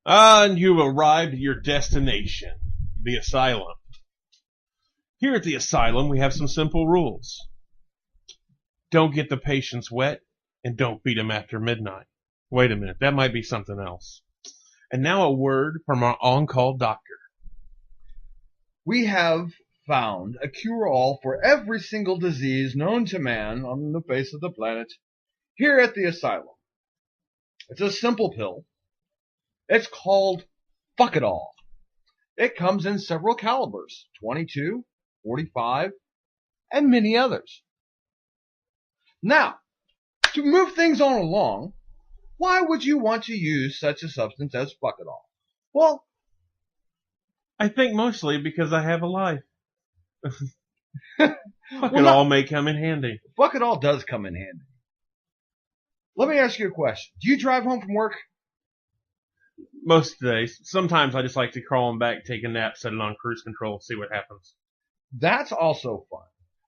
And you've arrived at your destination, the Asylum. Here at the Asylum, we have some simple rules. Don't get the patients wet, and don't feed them after midnight. Wait a minute, that might be something else. And now a word from our on-call doctor. We have found a cure-all for every single disease known to man on the face of the planet here at the Asylum. It's a simple pill. It's called Fuck It All. It comes in several calibers, 22, 45, and many others. Now, to move things on along, why would you want to use such a substance as Fuck It All? Well, I think mostly because I have a life. Fuck it all may come in handy. Fuck It All does come in handy. Let me ask you a question. Do you drive home from work? Most days. Sometimes I just like to crawl on back, take a nap, set it on cruise control, see what happens. That's also fun.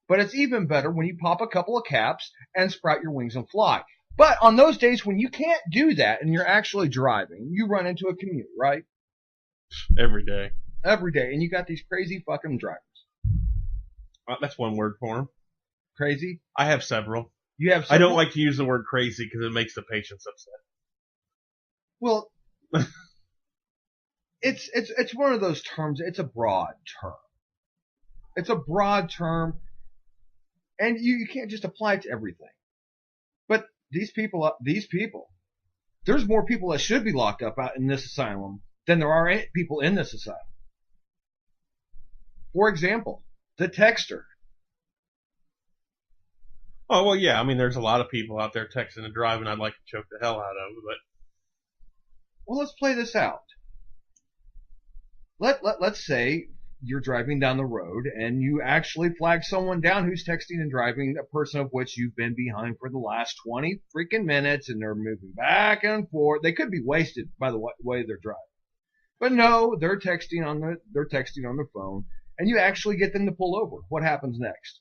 But it's even better when you pop a couple of caps and sprout your wings and fly. But on those days when you can't do that and you're actually driving, you run into a commute, right? Every day. Every day. And you got these crazy fucking drivers. That's one word for them. Crazy? I have several. You have several? I don't like to use the word crazy because it makes the patients upset. Well, it's one of those terms. It's a broad term. It's a broad term, and you can't just apply it to everything. But these people, there's more people that should be locked up out in this asylum than there are people in this asylum. For example, the texter. Oh, well, yeah. I mean, there's a lot of people out there texting and driving I'd like to choke the hell out of, but... Well, let's play this out. Let's say you're driving down the road and you actually flag someone down who's texting and driving, a person of which you've been behind for the last 20 freaking minutes, and they're moving back and forth. They could be wasted by the way they're driving. But no, they're texting on the phone, and you actually get them to pull over. What happens next?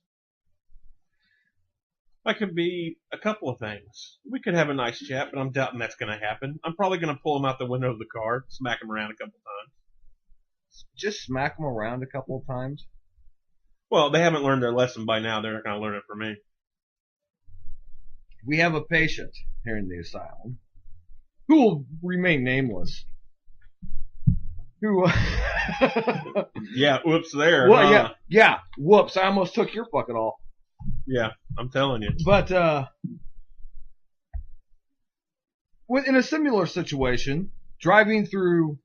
That could be a couple of things. We could have a nice chat, but I'm doubting that's going to happen. I'm probably going to pull them out the window of the car, smack them around a couple times. Just smack them around a couple of times? Well, they haven't learned their lesson by now. They're not going to learn it from me. We have a patient here in the asylum who will remain nameless. Who? Yeah, whoops there. Well, yeah, whoops. I almost took your fucking all. Yeah, I'm telling you. But in a similar situation, driving through,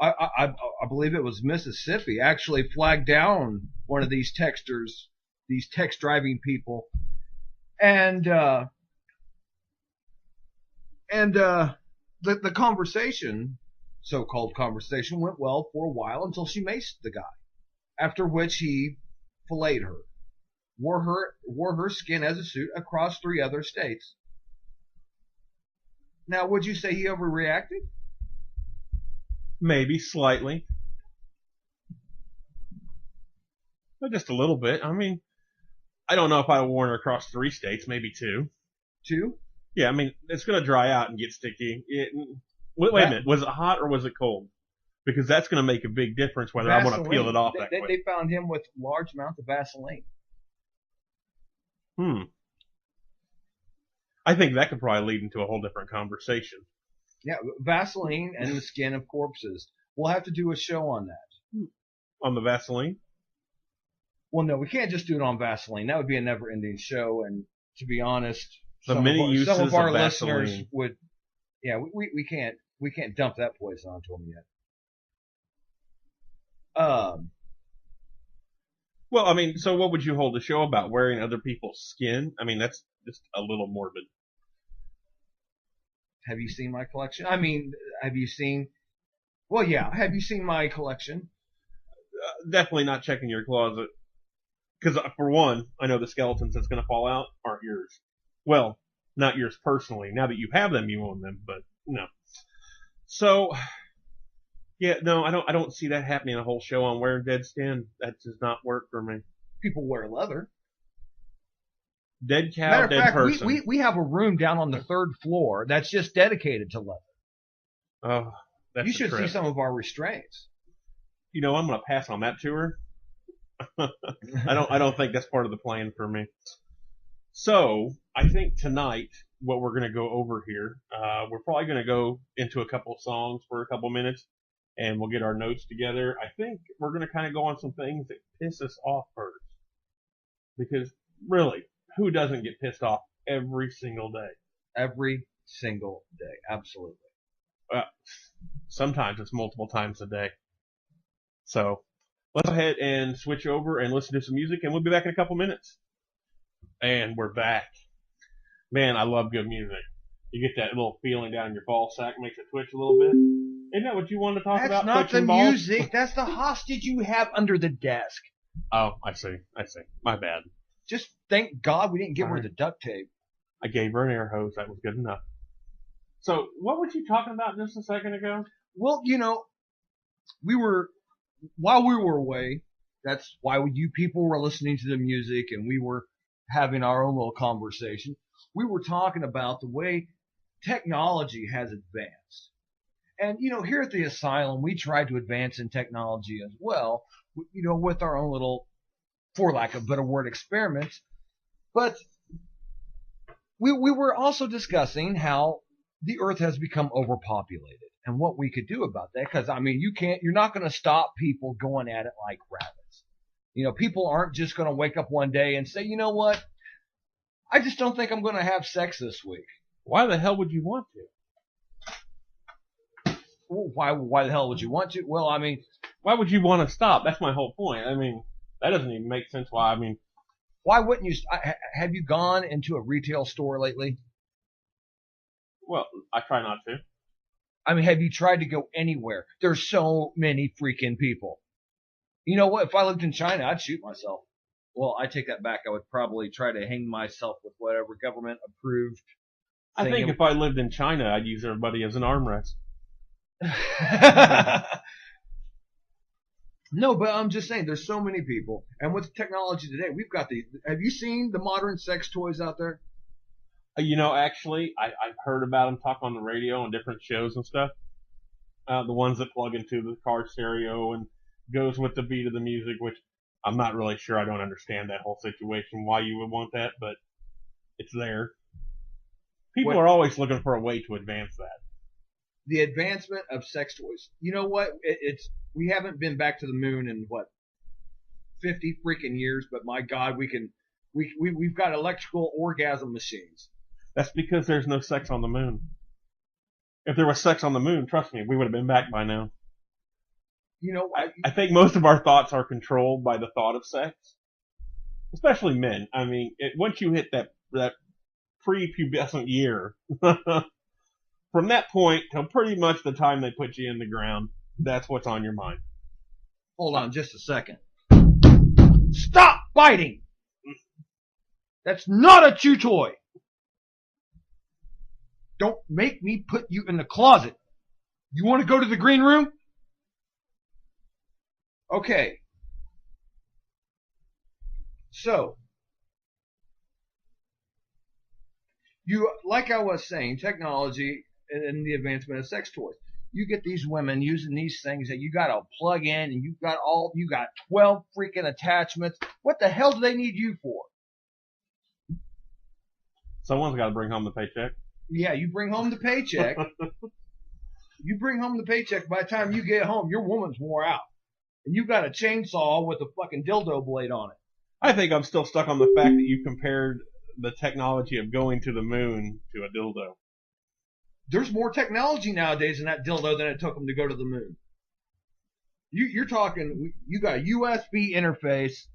I believe it was Mississippi, actually flagged down one of these texters, these text driving people, and the conversation, so-called conversation, went well for a while until she maced the guy, after which he filleted her. Wore her skin as a suit across 3 other states. Now, would you say he overreacted? Maybe slightly. But just a little bit. I mean, I don't know if I would worn her across 3 states, maybe 2. 2? Yeah, I mean, it's going to dry out and get sticky. Wait a minute. Was it hot or was it cold? Because that's going to make a big difference whether I want to peel it off that quick. They found him with large amounts of Vaseline. I think that could probably lead into a whole different conversation. Yeah, Vaseline and the skin of corpses. We'll have to do a show on that. On the Vaseline? Well, no, we can't just do it on Vaseline. That would be a never-ending show, and to be honest, some of our listeners Vaseline would. Yeah, we can't dump that poison onto them yet. Well, I mean, so what would you hold a show about? Wearing other people's skin? I mean, that's just a little morbid. Have you seen my collection? I mean, have you seen... Well, yeah, have you seen my collection? Definitely not checking your closet. Because, for one, I know the skeletons that's going to fall out aren't yours. Well, not yours personally. Now that you have them, you own them, but no. So... Yeah, no, I don't see that happening a whole show on wearing dead skin. That does not work for me. People wear leather. Dead cow, dead person. We have a room down on the 3rd floor that's just dedicated to leather. Oh, That's You the should see trip. some of our restraints. I'm going to pass on that tour. I don't think that's part of the plan for me. So I think tonight what we're going to go over here, we're probably going to go into a couple songs for a couple minutes, and we'll get our notes together. I think we're going to kind of go on some things that piss us off first, because really, who doesn't get pissed off every single day? Every single day. Absolutely. Uh, Sometimes it's multiple times a day. So let's go ahead and switch over and listen to some music, and we'll be back in a couple minutes. And we're back. Man, I love good music. You get that little feeling down in your ball sack, makes it twitch a little bit. Isn't that what you wanted to talk That's about? not the Twitching balls? music. That's the hostage you have under the desk. Oh, I see. My bad. Just thank God we didn't give her Sorry. the duct tape. I gave her an air hose. That was good enough. So, what were you talking about just a second ago? Well, while we were away, that's why you people were listening to the music and we were having our own little conversation. We were talking about the way technology has advanced. And, here at the Asylum, we tried to advance in technology as well, with our own little, for lack of a better word, experiments. But we were also discussing how the Earth has become overpopulated and what we could do about that. Because, you're not going to stop people going at it like rabbits. People aren't just going to wake up one day and say, you know what? I just don't think I'm going to have sex this week. Why the hell would you want to? Well, why the hell would you want to? Well, why would you want to stop? That's my whole point. That doesn't even make sense. Why? Why wouldn't you? Have you gone into a retail store lately? Well, I try not to. Have you tried to go anywhere? There's so many freaking people. You know what? If I lived in China, I'd shoot myself. Well, I take that back. I would probably try to hang myself with whatever government approved. I think if I lived in China, I'd use everybody as an armrest. No, but I'm just saying, there's so many people. And with technology today, we've got have you seen the modern sex toys out there? Actually, I've heard about them talk on the radio on different shows and stuff. The ones that plug into the car stereo and goes with the beat of the music, which I'm not really sure. I don't understand that whole situation, why you would want that, but it's there. People are always looking for a way to advance that. The advancement of sex toys. You know what? We haven't been back to the moon in 50 freaking years, but my God, we've got electrical orgasm machines. That's because there's no sex on the moon. If there was sex on the moon, trust me, we would have been back by now. I think most of our thoughts are controlled by the thought of sex, especially men. Once you hit that prepubescent year, from that point till pretty much the time they put you in the ground, that's what's on your mind. Hold on just a second. Stop biting! That's not a chew toy! Don't make me put you in the closet. You want to go to the green room? Okay. So, like I was saying, technology and the advancement of sex toys. You get these women using these things that you gotta plug in, and you got 12 freaking attachments. What the hell do they need you for? Someone's got to bring home the paycheck. Yeah, you bring home the paycheck. You bring home the paycheck. By the time you get home, your woman's wore out, and you got a chainsaw with a fucking dildo blade on it. I think I'm still stuck on the fact that you compared the technology of going to the moon to a dildo. There's more technology nowadays in that dildo than it took them to go to the moon. You're talking, you got a USB interface.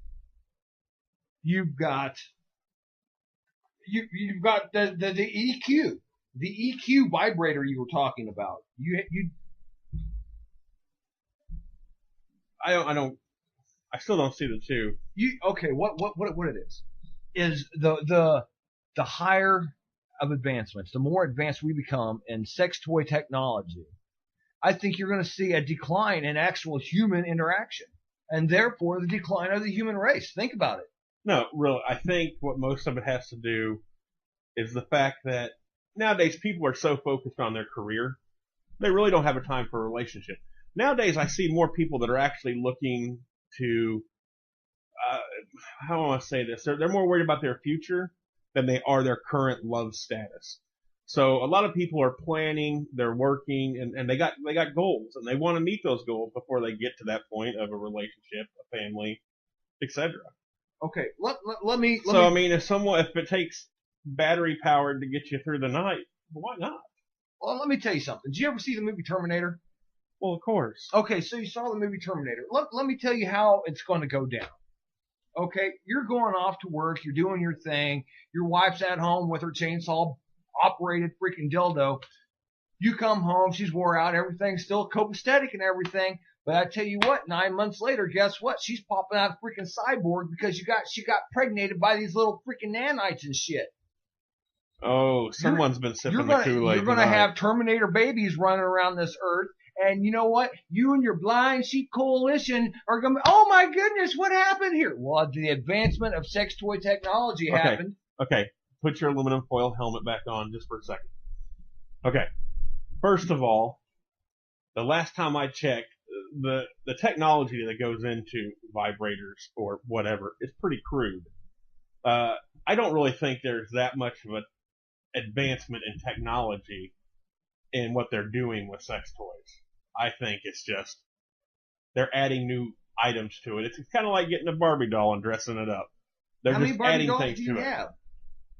You've got the EQ, the EQ vibrator you were talking about. I still don't see the two. Okay? What it is the higher of advancements, the more advanced we become in sex toy technology, I think you're going to see a decline in actual human interaction, and therefore the decline of the human race. Think about it. No, really, I think what most of it has to do is the fact that nowadays people are so focused on their career They really don't have a time for a relationship. Nowadays, I see more people that are actually looking to, uh, how do I want to say this? They're more worried about their future than they are their current love status. So a lot of people are planning, they're working, and they got goals, and they want to meet those goals before they get to that point of a relationship, a family, etc. Okay, let me. So I mean, if it takes battery powered to get you through the night, why not? Well, let me tell you something. Did you ever see the movie Terminator? Well, of course. Okay, so you saw the movie Terminator. Let me tell you how it's going to go down. Okay, you're going off to work, you're doing your thing, your wife's at home with her chainsaw operated freaking dildo. You come home, she's wore out, everything's still copacetic and everything. But I tell you what, 9 months later, guess what? She's popping out a freaking cyborg because she got pregnated by these little freaking nanites and shit. Oh, someone's been sipping the Kool-Aid. You're gonna have Terminator babies running around this earth. And you know what? You and your blind sheep coalition are going to, oh my goodness, what happened here? Well, the advancement of sex toy technology happened. Okay, put your aluminum foil helmet back on just for a second. Okay, first of all, the last time I checked, the technology that goes into vibrators or whatever is pretty crude. I don't really think there's that much of an advancement in technology in what they're doing with sex toys. I think it's just they're adding new items to it. It's kind of like getting a Barbie doll and dressing it up. They're How just many Barbie adding dolls things do you to have? it.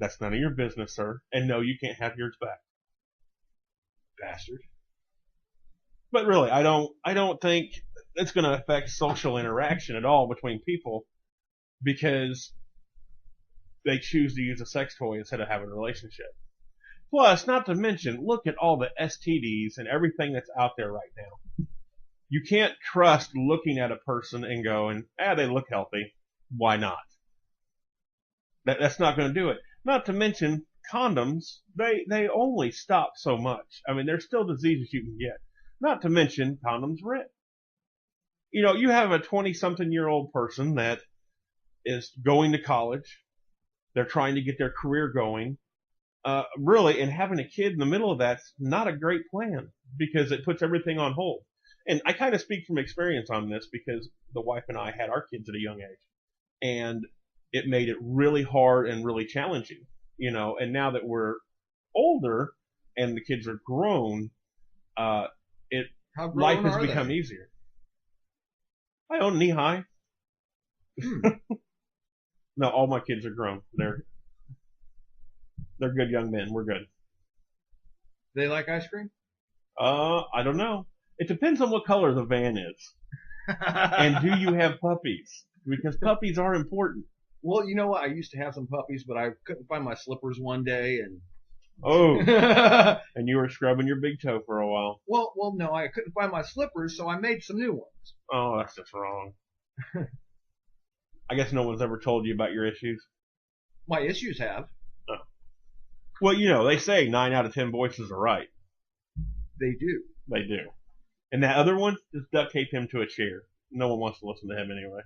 That's none of your business, sir. And no, you can't have yours back, Bastard. But really, I don't think it's going to affect social interaction at all between people because they choose to use a sex toy instead of having a relationship. Plus, not to mention, look at all the STDs and everything that's out there right now. You can't trust looking at a person and going, they look healthy. Why not? That's not going to do it. Not to mention, condoms, they only stop so much. I mean, there's still diseases you can get. Not to mention, condoms rip. You know, you have a 20-something-year-old person that is going to college. They're trying to get their career going. Really, and having a kid in the middle of that's not a great plan because it puts everything on hold. And I kind of speak from experience on this because the wife and I had our kids at a young age, and it made it really hard and really challenging, you know. And now that we're older and the kids are grown, life has become easier. I own knee high. No, all my kids are grown. They're good young men. We're good. They like ice cream? I don't know. It depends on what color the van is. And do you have puppies? Because puppies are important. Well, you know what? I used to have some puppies, but I couldn't find my slippers one day, and and you were scrubbing your big toe for a while. Well, no, I couldn't find my slippers, so I made some new ones. Oh, that's just wrong. I guess no one's ever told you about your issues. My issues have. Oh. Well, you know, they say 9 out of 10 voices are right. They do. They do. And that other one, just duct tape him to a chair. No one wants to listen to him anyway.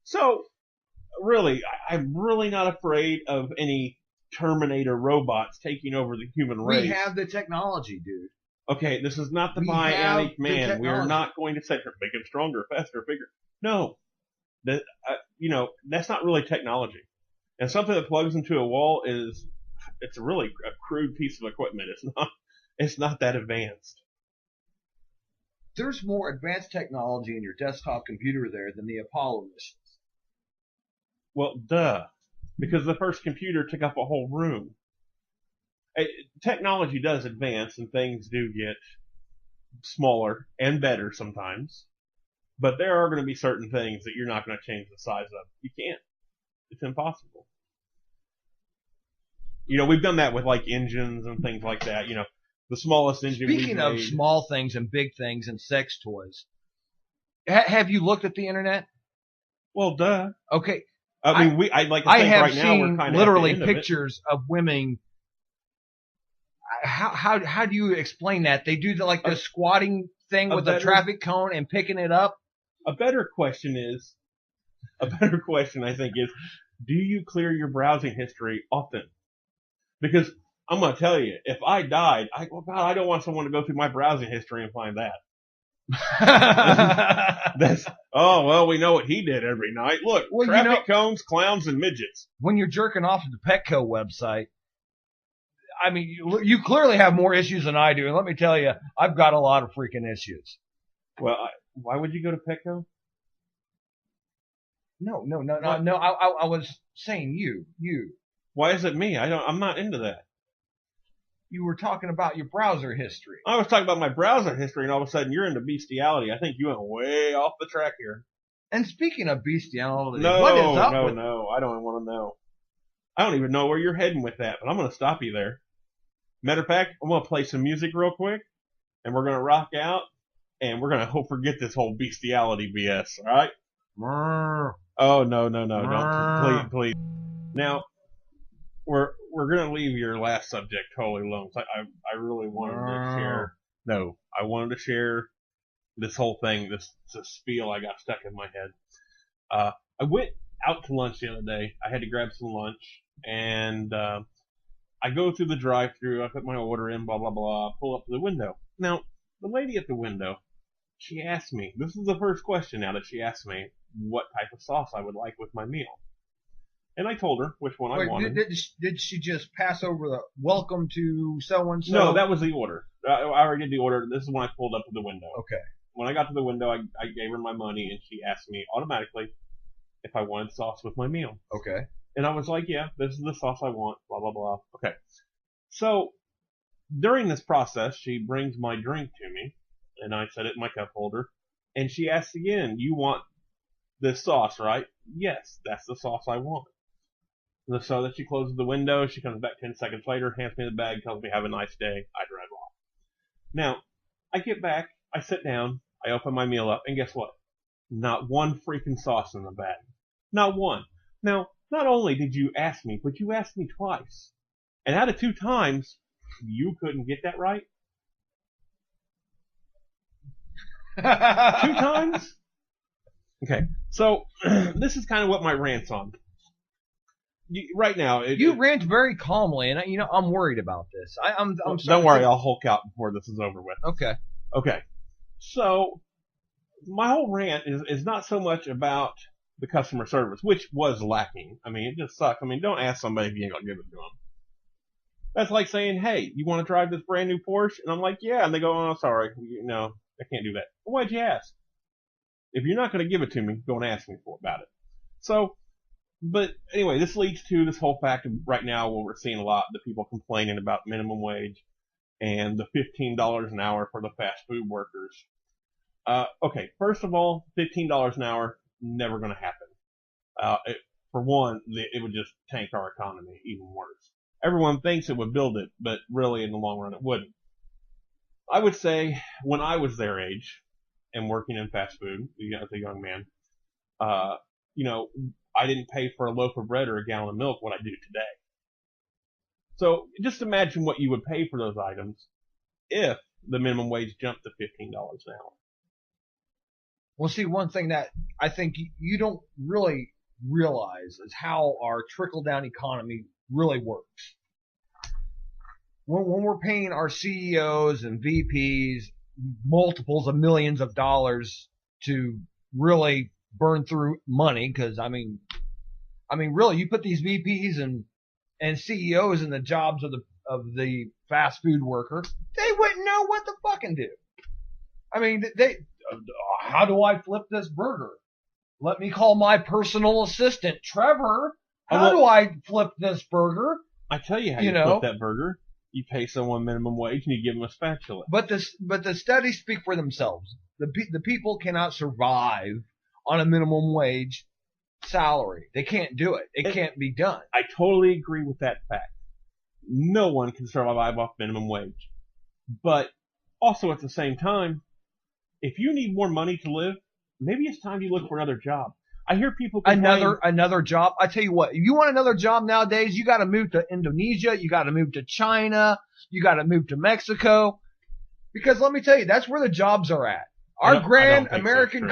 So, really, I'm really not afraid of any Terminator robots taking over the human race. We have the technology, dude. Okay, this is not the bionic man. We are not going to say, make him stronger, faster, bigger. No. That's not really technology. And something that plugs into a wall it's really a crude piece of equipment. It's not that advanced. There's more advanced technology in your desktop computer there than the Apollo missions. Well, duh. Because the first computer took up a whole room. Technology does advance and things do get smaller and better sometimes. But there are going to be certain things that you're not going to change the size of. You can't. It's impossible. You know, we've done that with like engines and things like that. You know, the smallest engine we've made. Speaking of small things and big things and sex toys, have you looked at the internet? Well, duh. Okay. I mean, I have seen literally pictures of women. How do you explain that? They do the squatting thing with a traffic cone and picking it up. A better question, I think, is, do you clear your browsing history often? Because I'm going to tell you, if I died, I don't want someone to go through my browsing history and find that. Oh, well, we know what he did every night. Look, traffic cones, clowns, and midgets. When you're jerking off at the Petco website, I mean, you clearly have more issues than I do. And let me tell you, I've got a lot of freaking issues. Well, why would you go to Petco? No. I was saying you. Why is it me? I'm not into that. You were talking about your browser history. I was talking about my browser history, and all of a sudden you're into bestiality. I think you went way off the track here. And speaking of bestiality, no, what is up no, I don't want to know. I don't even know where you're heading with that, but I'm going to stop you there. Matter of fact, I'm going to play some music real quick, and we're going to rock out, and we're going to forget this whole bestiality BS, all right? Oh, no, don't, please. Now, we're going to leave your last subject totally alone. I really wanted to share. No, I wanted to share this whole thing, this spiel I got stuck in my head. I went out to lunch the other day. I had to grab some lunch, and I go through the drive-thru. I put my order in, blah, blah, blah, pull up to the window. Now, the lady at the window, she asked me, this is the first question now that she asked me, what type of sauce I would like with my meal. And I told her which one I wanted. Did she just pass over the welcome to so-and-so? No, that was the order. I already did the order. This is when I pulled up to the window. Okay. When I got to the window, I gave her my money, and she asked me automatically if I wanted sauce with my meal. Okay. And I was like, yeah, this is the sauce I want, blah, blah, blah. Okay. So during this process, she brings my drink to me, and I set it in my cup holder, and she asks again, you want this sauce, right? Yes, that's the sauce I want. So that she closes the window, she comes back 10 seconds later, hands me the bag, tells me have a nice day, I drive off. Now, I get back, I sit down, I open my meal up, and guess what? Not one freaking sauce in the bag. Not one. Now, not only did you ask me, but you asked me twice. And out of 2 times, you couldn't get that right? 2 times? Okay, so this is kind of what my rant's on. Right now, you rant very calmly, and I'm worried about this. I'm don't worry, I'll Hulk out before this is over with. Okay. So my whole rant is not so much about the customer service, which was lacking. I mean, it just sucks. I mean, don't ask somebody if you ain't gonna give it to them. That's like saying, "Hey, you want to drive this brand new Porsche?" And I'm like, "Yeah," and they go, "Oh, sorry, no, I can't do that." Well, why'd you ask? If you're not going to give it to me, don't ask me about it. So. But anyway, this leads to this whole fact of right now where we're seeing a lot of people complaining about minimum wage and the $15 an hour for the fast food workers. Okay, first of all, $15 an hour, never going to happen. For one, it would just tank our economy even worse. Everyone thinks it would build it, but really in the long run it wouldn't. I would say when I was their age and working in fast food, as a young man, I didn't pay for a loaf of bread or a gallon of milk what I do today. So just imagine what you would pay for those items if the minimum wage jumped to $15 an hour. Well, see, one thing that I think you don't really realize is how our trickle-down economy really works. When we're paying our CEOs and VPs multiples of millions of dollars to really burn through money, because I mean, really, you put these VPs and CEOs in the jobs of the fast food worker, they wouldn't know what to fucking do. I mean, how do I flip this burger? Let me call my personal assistant, Trevor. How do I flip this burger? I tell you how you flip that burger. You pay someone minimum wage and you give them a spatula. But the studies speak for themselves. The people cannot survive on a minimum wage salary. They can't do it. It can't be done. I totally agree with that fact. No one can survive off minimum wage. But also at the same time, if you need more money to live, maybe it's time you look for another job. I hear people complain. Another job. I tell you what, if you want another job nowadays, you got to move to Indonesia, you got to move to China, you got to move to Mexico, because let me tell you, that's where the jobs are at. Our grand American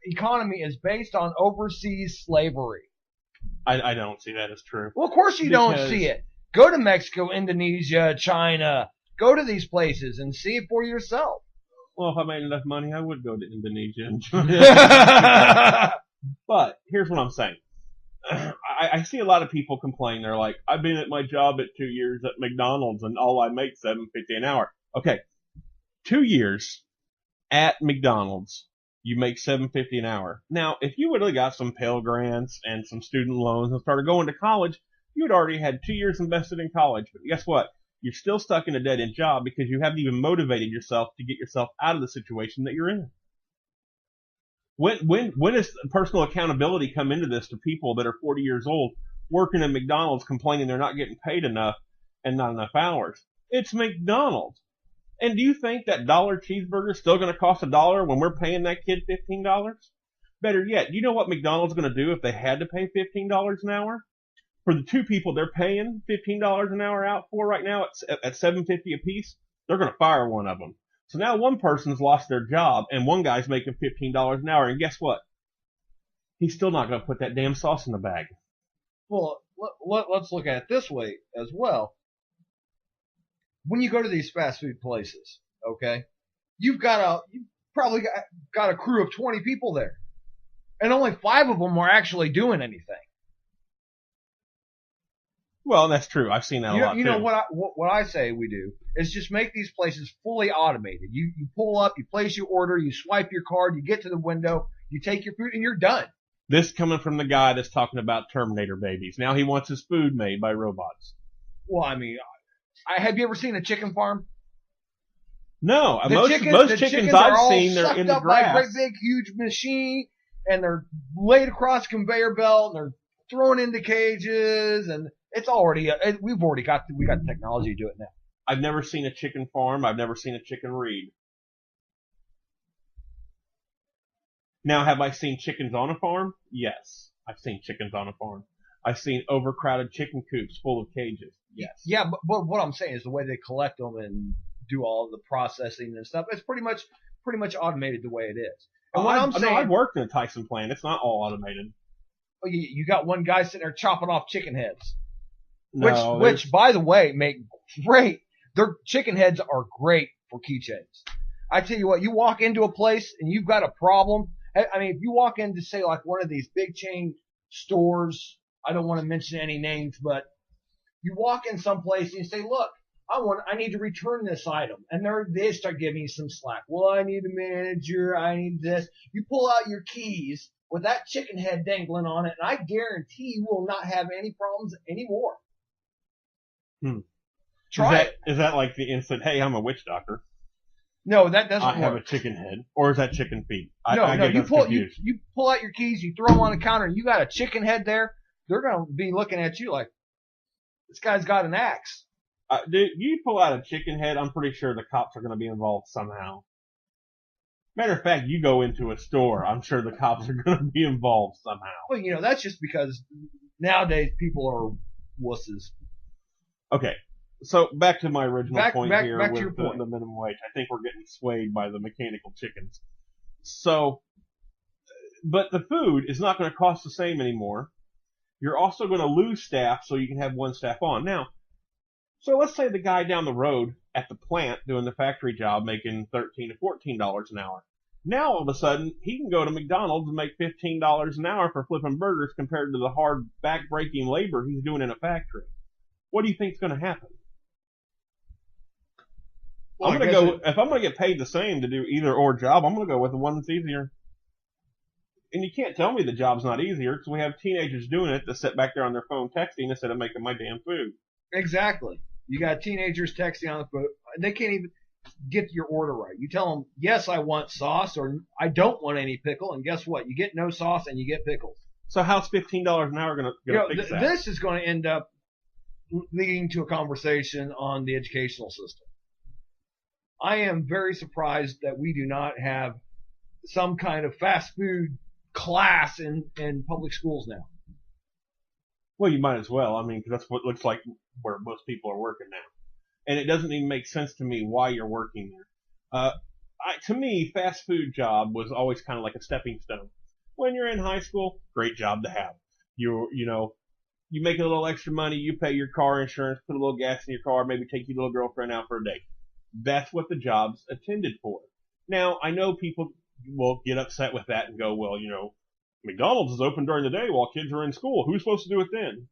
economy is based on overseas slavery. I don't see that as true. Well, of course you don't see it. Go to Mexico, Indonesia, China. Go to these places and see it for yourself. Well, if I made enough money, I would go to Indonesia and China. But here's what I'm saying. I see a lot of people complain. They're like, I've been at my job at 2 years at McDonald's and all I make $7.50 an hour. Okay, 2 years at McDonald's, you make $7.50 an hour. Now, if you would have got some Pell Grants and some student loans and started going to college, you had already had 2 years invested in college. But guess what? You're still stuck in a dead-end job because you haven't even motivated yourself to get yourself out of the situation that you're in. When does personal accountability come into this to people that are 40 years old working at McDonald's complaining they're not getting paid enough and not enough hours? It's McDonald's. And do you think that dollar cheeseburger is still going to cost $1 when we're paying that kid $15? Better yet, you know what McDonald's going to do if they had to pay $15 an hour? For the two people they're paying $15 an hour out for right now at $7.50 a piece, they're going to fire one of them. So now one person's lost their job and one guy's making $15 an hour. And guess what? He's still not going to put that damn sauce in the bag. Well, let's look at it this way as well. When you go to these fast food places, okay, you've probably got a crew of 20 people there, and only 5 of them are actually doing anything. Well, that's true. I've seen that a lot. You know what I say we do is just make these places fully automated. You pull up, you place your order, you swipe your card, you get to the window, you take your food, and you're done. This coming from the guy that's talking about Terminator babies. Now he wants his food made by robots. Well, I mean, have you ever seen a chicken farm? No, most chickens I've seen, they're in the grass. By a great big huge machine, and they're laid across a conveyor belt, and they're thrown into cages, and it's already we got the technology to do it now. I've never seen a chicken farm. I've never seen a chicken read. Now, have I seen chickens on a farm? Yes, I've seen chickens on a farm. I've seen overcrowded chicken coops full of cages. Yes. Yeah, but what I'm saying is the way they collect them and do all the processing and stuff, it's pretty much automated the way it is. And what I'm saying, I've worked in a Tyson plant. It's not all automated. You got one guy sitting there chopping off chicken heads, No, which by the way make great. Their chicken heads are great for keychains. I tell you what, you walk into a place and you've got a problem. I mean, if you walk into, say, like one of these big chain stores, I don't want to mention any names, but you walk in someplace and you say, look, I need to return this item. And they start giving you some slack. Well, I need a manager. I need this. You pull out your keys with that chicken head dangling on it, and I guarantee you will not have any problems anymore. Try it. Is that like the instant, hey, I'm a witch doctor? No, that doesn't work. I have a chicken head. Or is that chicken feet? No, you pull out your keys, you throw them on the counter, and you got a chicken head there. They're going to be looking at you like, this guy's got an axe. Dude, you pull out a chicken head, I'm pretty sure the cops are going to be involved somehow. Matter of fact, you go into a store, I'm sure the cops are going to be involved somehow. Well, that's just because nowadays people are wusses. Okay, so back to my original point here back with the minimum wage. I think we're getting swayed by the mechanical chickens. So, but the food is not going to cost the same anymore. You're also going to lose staff so you can have one staff on. Now, so let's say the guy down the road at the plant doing the factory job making $13 to $14 an hour. Now all of a sudden he can go to McDonald's and make $15 an hour for flipping burgers compared to the hard back-breaking labor he's doing in a factory. What do you think is going to happen? Well, if I'm going to get paid the same to do either or job, I'm going to go with the one that's easier. And you can't tell me the job's not easier because we have teenagers doing it that sit back there on their phone texting instead of making my damn food. Exactly. You got teenagers texting on the phone. They can't even get your order right. You tell them, yes, I want sauce, or I don't want any pickle, and guess what? You get no sauce and you get pickles. So how's $15 an hour going to fix that? This is going to end up leading to a conversation on the educational system. I am very surprised that we do not have some kind of fast food class in public schools now. Well, you might as well. I mean, because that's what looks like where most people are working now. And it doesn't even make sense to me why you're working there. To me, fast food job was always kind of like a stepping stone. When you're in high school, great job to have. You You make a little extra money, you pay your car insurance, put a little gas in your car, maybe take your little girlfriend out for a date. That's what the job's intended for. Now, I know people will get upset with that and go, well, McDonald's is open during the day while kids are in school. Who's supposed to do it then?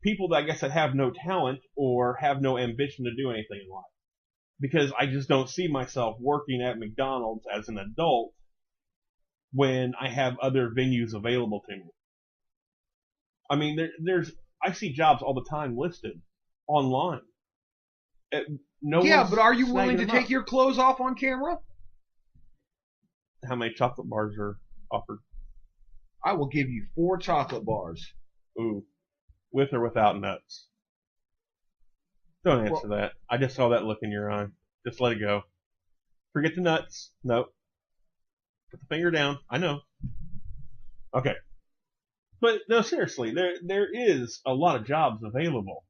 People that I guess that have no talent or have no ambition to do anything in life. Because I just don't see myself working at McDonald's as an adult when I have other venues available to me. I mean, I see jobs all the time listed online. But are you willing to take your clothes off on camera? How many chocolate bars are offered? I will give you 4 chocolate bars. Ooh. With or without nuts? Don't answer that. I just saw that look in your eye. Just let it go. Forget the nuts. Nope. Put the finger down. I know. Okay. But no, seriously, there is a lot of jobs available.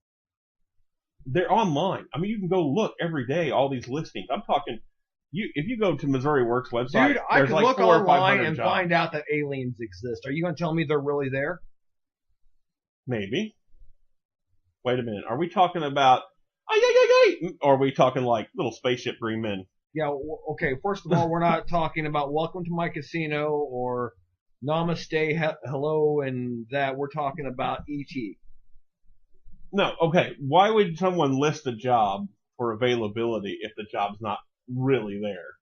They're online. I mean, you can go look every day, all these listings. I'm talking, if you go to Missouri Works website, dude, I there's can like look 400 or online 500 and jobs. find out that aliens exist. Are you going to tell me they're really there? Maybe. Wait a minute. Are we talking about, or are we talking like little spaceship green men? Yeah, okay, first of all, we're not talking about Welcome to My Casino or Namaste, Hello, and that. We're talking about E.T. No, okay. Why would someone list a job for availability if the job's not really there?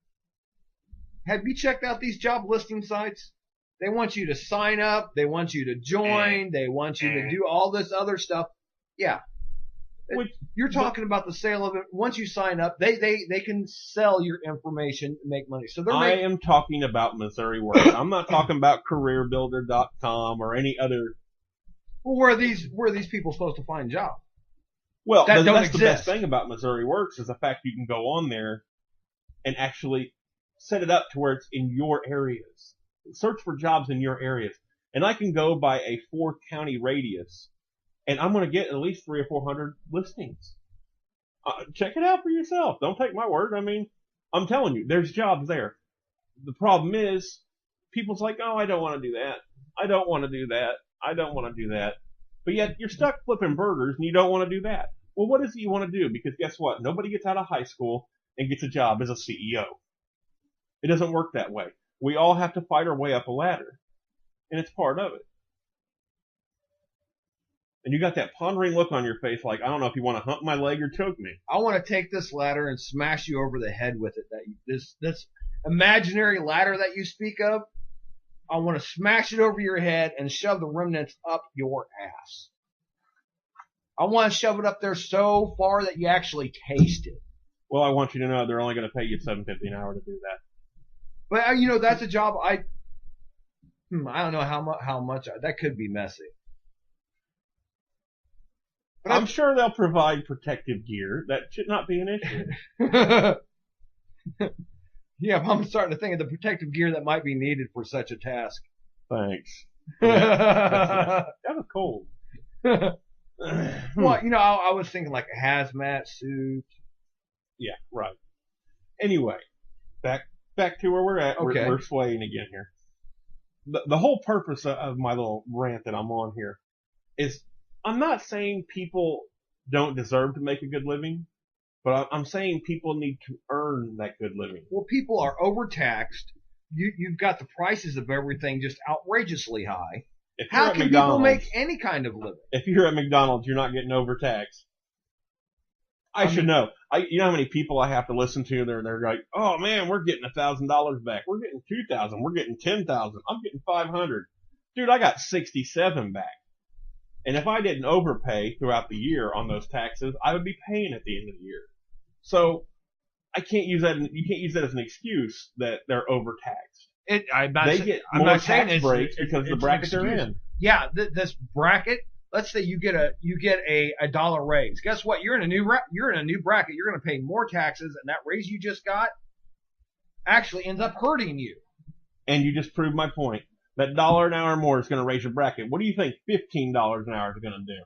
Have you checked out these job listing sites? They want you to sign up. They want you to join. They want you to do all this other stuff. Yeah. You're talking about the sale of it. Once you sign up, they can sell your information and make money. So I am talking about Missouri Works. I'm not talking about CareerBuilder.com or any other. Well, where are these people supposed to find jobs? Well, that's the best thing about Missouri Works is the fact you can go on there and actually set it up to where it's in your areas. Search for jobs in your areas. And I can go by a 4-county radius, and I'm going to get at least 300 or 400 listings. Check it out for yourself. Don't take my word. I mean, I'm telling you, there's jobs there. The problem is, people's like, oh, I don't want to do that. I don't want to do that. I don't want to do that. But yet, you're stuck flipping burgers, and you don't want to do that. Well, what is it you want to do? Because guess what? Nobody gets out of high school and gets a job as a CEO. It doesn't work that way. We all have to fight our way up a ladder. And it's part of it. And you got that pondering look on your face like, I don't know if you want to hump my leg or choke me. I want to take this ladder and smash you over the head with it. This imaginary ladder that you speak of, I want to smash it over your head and shove the remnants up your ass. I want to shove it up there so far that you actually taste it. Well, I want you to know they're only going to pay you $7.50 an hour to do that. But that's a job I don't know how much that could be messy. But I'm sure they'll provide protective gear. That should not be an issue. Yeah, I'm starting to think of the protective gear that might be needed for such a task. Thanks. Yeah, that was cold. Well, I was thinking like a hazmat suit. Yeah, right. Anyway, back to where we're at. Okay. We're swaying again here. The whole purpose of my little rant that I'm on here is I'm not saying people don't deserve to make a good living, but I'm saying people need to earn that good living. Well, people are overtaxed. You've got the prices of everything just outrageously high. How can people make any kind of living? If you're at McDonald's, you're not getting overtaxed. I should know. You know how many people I have to listen to? They're like, oh man, we're getting $1,000 back. We're getting $2,000. We're getting $10,000. I'm getting $500. Dude, I got $67 back. And if I didn't overpay throughout the year on those taxes, I would be paying at the end of the year. So I can't use that. You can't use that as an excuse that they're overtaxed. I'm Get I'm more not saying tax breaks because of the bracket they're in. Yeah, this bracket. Let's say you get a dollar raise. Guess what? You're in a new bracket. You're going to pay more taxes, and that raise you just got actually ends up hurting you. And you just proved my point. That $1 an hour more is going to raise your bracket. What do you think $15 an hour is going to do?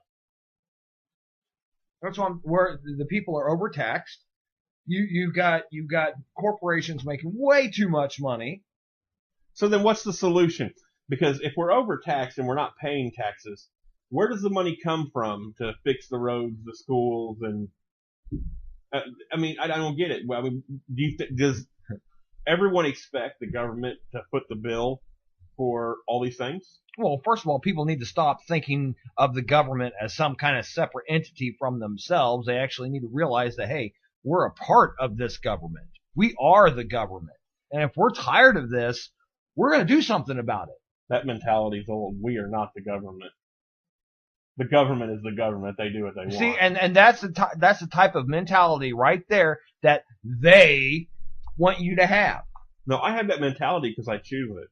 That's where the people are overtaxed. You've got corporations making way too much money. So then what's the solution? Because if we're overtaxed and we're not paying taxes, where does the money come from to fix the roads, the schools, and I mean, I don't get it. I mean, does everyone expect the government to foot the bill for all these things? Well, first of all, people need to stop thinking of the government as some kind of separate entity from themselves. They actually need to realize that, hey, we're a part of this government. We are the government. And if we're tired of this, we're going to do something about it. That mentality is old. We are not the government. The government is the government. They do what they want. See, and that's the type of mentality right there that they want you to have. No, I have that mentality because I choose it.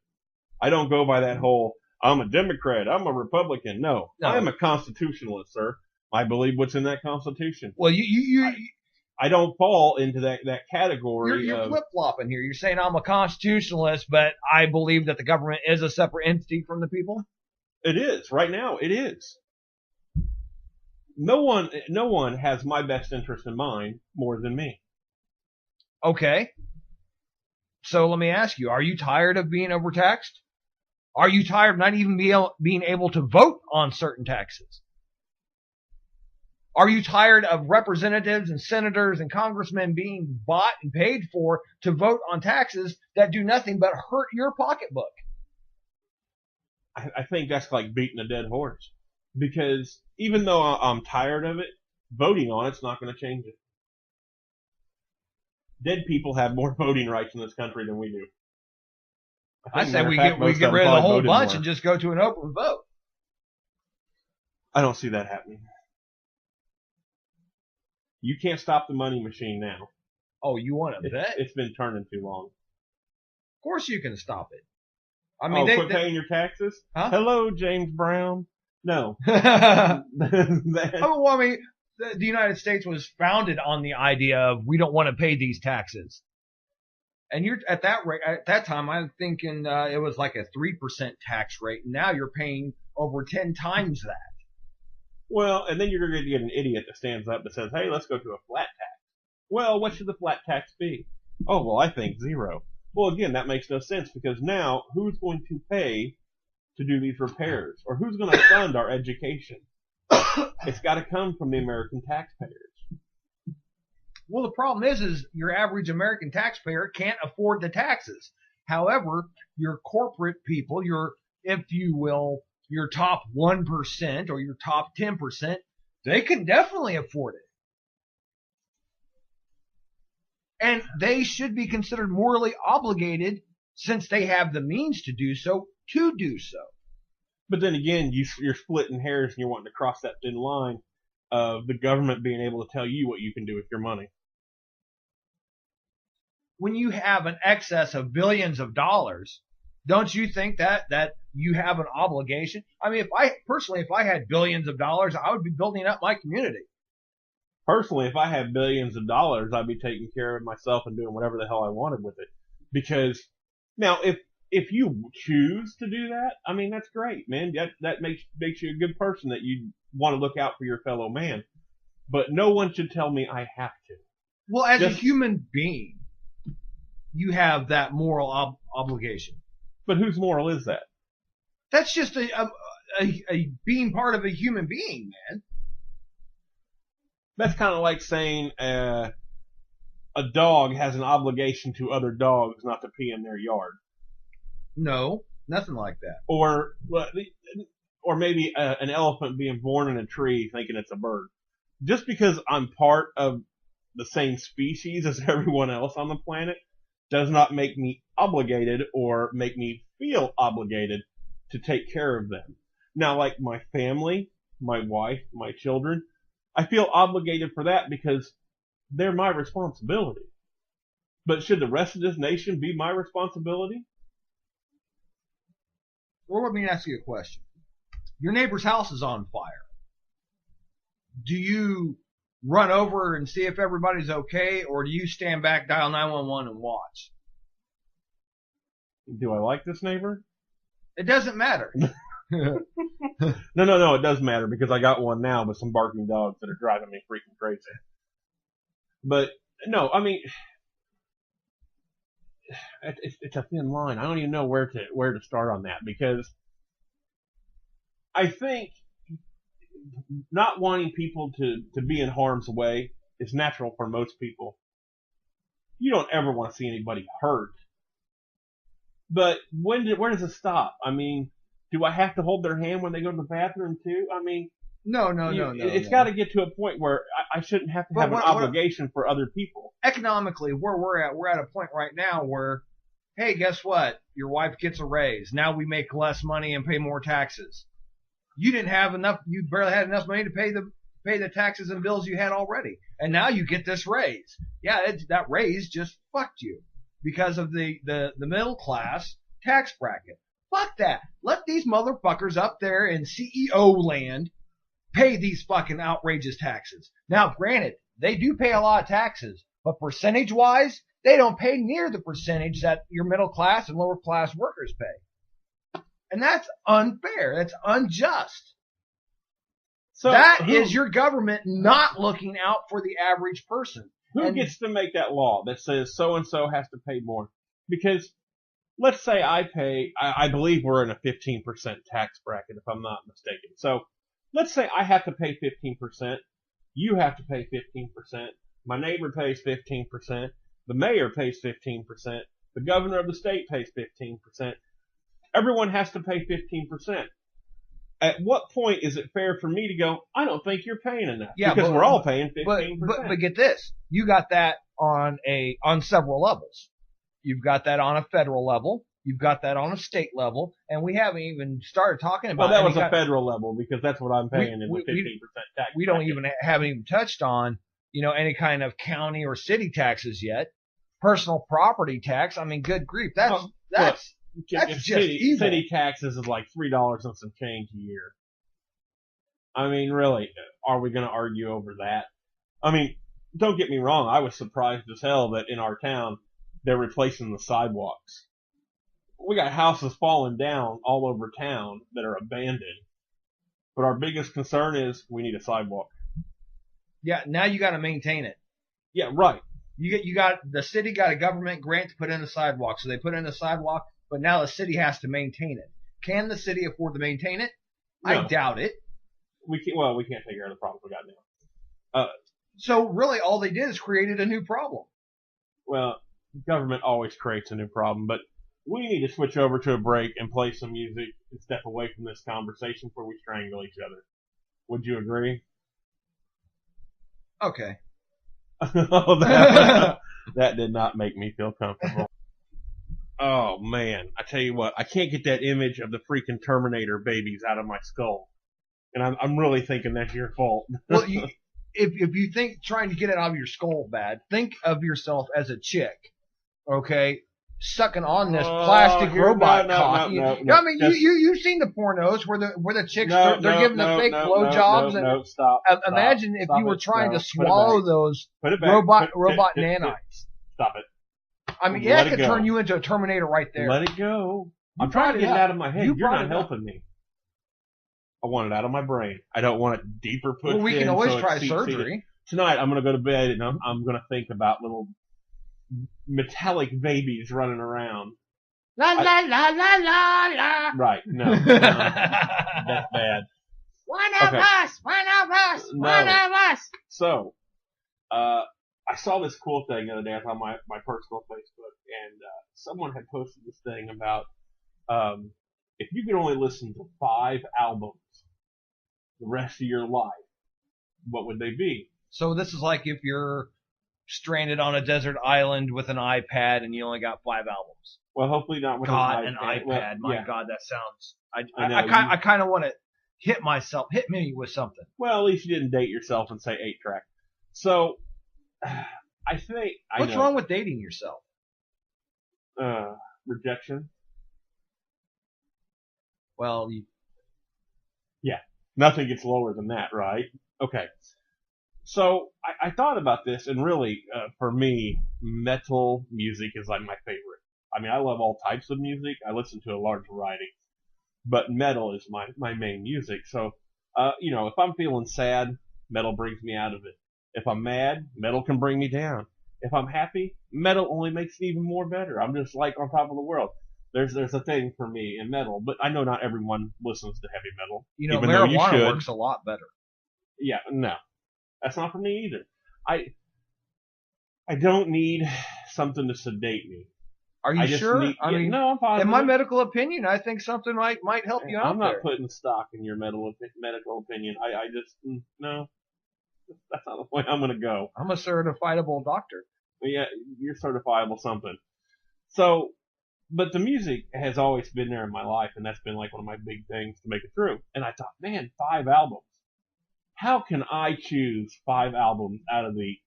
I don't go by that whole, I'm a Democrat, I'm a Republican. No, I am a constitutionalist, sir. I believe what's in that Constitution. Well, I don't fall into that category. You're flip-flopping here. You're saying I'm a constitutionalist, but I believe that the government is a separate entity from the people? It is. Right now, it is. No one has my best interest in mind more than me. Okay. So let me ask you, are you tired of being overtaxed? Are you tired of not even being able to vote on certain taxes? Are you tired of representatives and senators and congressmen being bought and paid for to vote on taxes that do nothing but hurt your pocketbook? I think that's like beating a dead horse. Because even though I'm tired of it, voting on it's not going to change it. Dead people have more voting rights in this country than we do. I say we get rid of the whole bunch and just go to an open vote. I don't see that happening. You can't stop the money machine now. Oh, you want to bet? It's been turning too long. Of course you can stop it. I mean, quit paying your taxes? Huh? Hello, James Brown. No. The United States was founded on the idea of we don't want to pay these taxes. And you're at that rate, at that time, I'm thinking it was like a 3% tax rate. Now you're paying over 10 times that. Well, and then you're going to get an idiot that stands up and says, hey, let's go to a flat tax. Well, what should the flat tax be? Oh, well, I think 0. Well, again, that makes no sense because now who's going to pay to do these repairs? Or who's going to fund our education? It's got to come from the American taxpayers. Well, the problem is your average American taxpayer can't afford the taxes. However, your corporate people, if you will, your top 1% or your top 10%, they can definitely afford it. And they should be considered morally obligated, since they have the means to do so, to do so. But then again, you're splitting hairs and you're wanting to cross that thin line of the government being able to tell you what you can do with your money. When you have an excess of billions of dollars, don't you think that you have an obligation? I mean, if I had billions of dollars, I would be building up my community. Personally, if I had billions of dollars, I'd be taking care of myself and doing whatever the hell I wanted with it. Because now, if you choose to do that, I mean, that's great, man. That makes you a good person, that you want to look out for your fellow man. But no one should tell me I have to. Well, as a human being, you have that moral obligation. But whose moral is that? That's just a being part of a human being, man. That's kind of like saying a dog has an obligation to other dogs not to pee in their yard. No, nothing like that. Or maybe an elephant being born in a tree thinking it's a bird. Just because I'm part of the same species as everyone else on the planet does not make me obligated or make me feel obligated to take care of them. Now, like my family, my wife, my children, I feel obligated for that because they're my responsibility. But should the rest of this nation be my responsibility? Well, let me ask you a question. Your neighbor's house is on fire. Do you run over and see if everybody's okay, or do you stand back, dial 911 and watch? Do I like this neighbor? It doesn't matter. No, it does matter because I got one now with some barking dogs that are driving me freaking crazy. But no, I mean, it's a thin line. I don't even know where to start on that, because I think not wanting people to be in harm's way is natural for most people. You don't ever want to see anybody hurt. But where does it stop? I mean, do I have to hold their hand when they go to the bathroom too? I mean, No. it's got to get to a point where I shouldn't have to have an obligation for other people. Economically, where we're at a point right now where, hey, guess what? Your wife gets a raise. Now we make less money and pay more taxes. You didn't have enough. You barely had enough money to pay the taxes and bills you had already, and now you get this raise. Yeah, that raise just fucked you because of the middle class tax bracket. Fuck that. Let these motherfuckers up there in CEO land pay these fucking outrageous taxes. Now, granted, they do pay a lot of taxes, but percentage-wise, they don't pay near the percentage that your middle class and lower class workers pay. And that's unfair. That's unjust. So That is your government not looking out for the average person. Who gets to make that law that says so-and-so has to pay more? Because let's say I believe we're in a 15% tax bracket, if I'm not mistaken. So let's say I have to pay 15%. You have to pay 15%. My neighbor pays 15%. The mayor pays 15%. The governor of the state pays 15%. Everyone has to pay 15%. At what point is it fair for me to go, I don't think you're paying enough? Yeah, because we're all paying 15%. But get this. You got that on several levels. You've got that on a federal level. You've got that on a state level. And we haven't even started talking about that was a federal level because that's what I'm paying in the 15% tax. We haven't even touched on, any kind of county or city taxes yet. Personal property tax. I mean, good grief. That's just evil. City taxes is like $3 and some change a year. I mean, really, are we going to argue over that? I mean, don't get me wrong. I was surprised as hell that in our town they're replacing the sidewalks. We got houses falling down all over town that are abandoned. But our biggest concern is we need a sidewalk. Yeah, now you got to maintain it. Yeah, right. The city got a government grant to put in a sidewalk, so they put in a sidewalk, but now the city has to maintain it. Can the city afford to maintain it? No. I doubt it. We can't take care of the problems we got now. So really, all they did is created a new problem. Well, government always creates a new problem, but we need to switch over to a break and play some music and step away from this conversation before we strangle each other. Would you agree? Okay. That did not make me feel comfortable. Oh man, I tell you what, I can't get that image of the freaking Terminator babies out of my skull, and I'm really thinking that's your fault. Well, if you think trying to get it out of your skull bad, think of yourself as a chick, okay, sucking on this plastic robot cock. No, I mean, you've seen the pornos where the chicks they're giving the fake blowjobs and stop. Imagine if you were trying to swallow those robot nanites. Stop it. I mean, that could turn you into a Terminator right there. Let it go. I'm trying to get it out of my head. You're not helping me. I want it out of my brain. I don't want it deeper pushed in. Well, we can always try surgery. Tonight, I'm going to go to bed and I'm going to think about little metallic babies running around. La la la la la la. Right. No. That's bad. One of us. So, I saw this cool thing the other day on my personal Facebook, and someone had posted this thing about if you could only listen to 5 albums the rest of your life, what would they be? So this is like if you're stranded on a desert island with an iPad and you only got 5 albums. Well, hopefully not with an iPad. Well, my God, that sounds. I kind of want to hit me with something. Well, at least you didn't date yourself and say 8-track. So, I think. What's wrong with dating yourself? Rejection. Well, yeah, nothing gets lower than that, right? Okay. So I thought about this, and really, for me, metal music is like my favorite. I mean, I love all types of music. I listen to a large variety, but metal is my main music. So, if I'm feeling sad, metal brings me out of it. If I'm mad, metal can bring me down. If I'm happy, metal only makes it even more better. I'm just like on top of the world. there's a thing for me in metal, but I know not everyone listens to heavy metal. You know, even though you marijuana should. works a lot better. Yeah, no, that's not for me either. I don't need something to sedate me. Are you I just sure? need. I Yeah, mean, no, I'm positive. in my medical opinion, I think something might help you out I'm not there. putting stock in your medical opinion. I just no. That's not the way I'm gonna go. I'm a certifiable doctor. But yeah, you're certifiable something. So, but the music has always been there in my life, and that's been like one of my big things to make it through. And I thought, man, 5 albums. How can I choose 5 albums out of the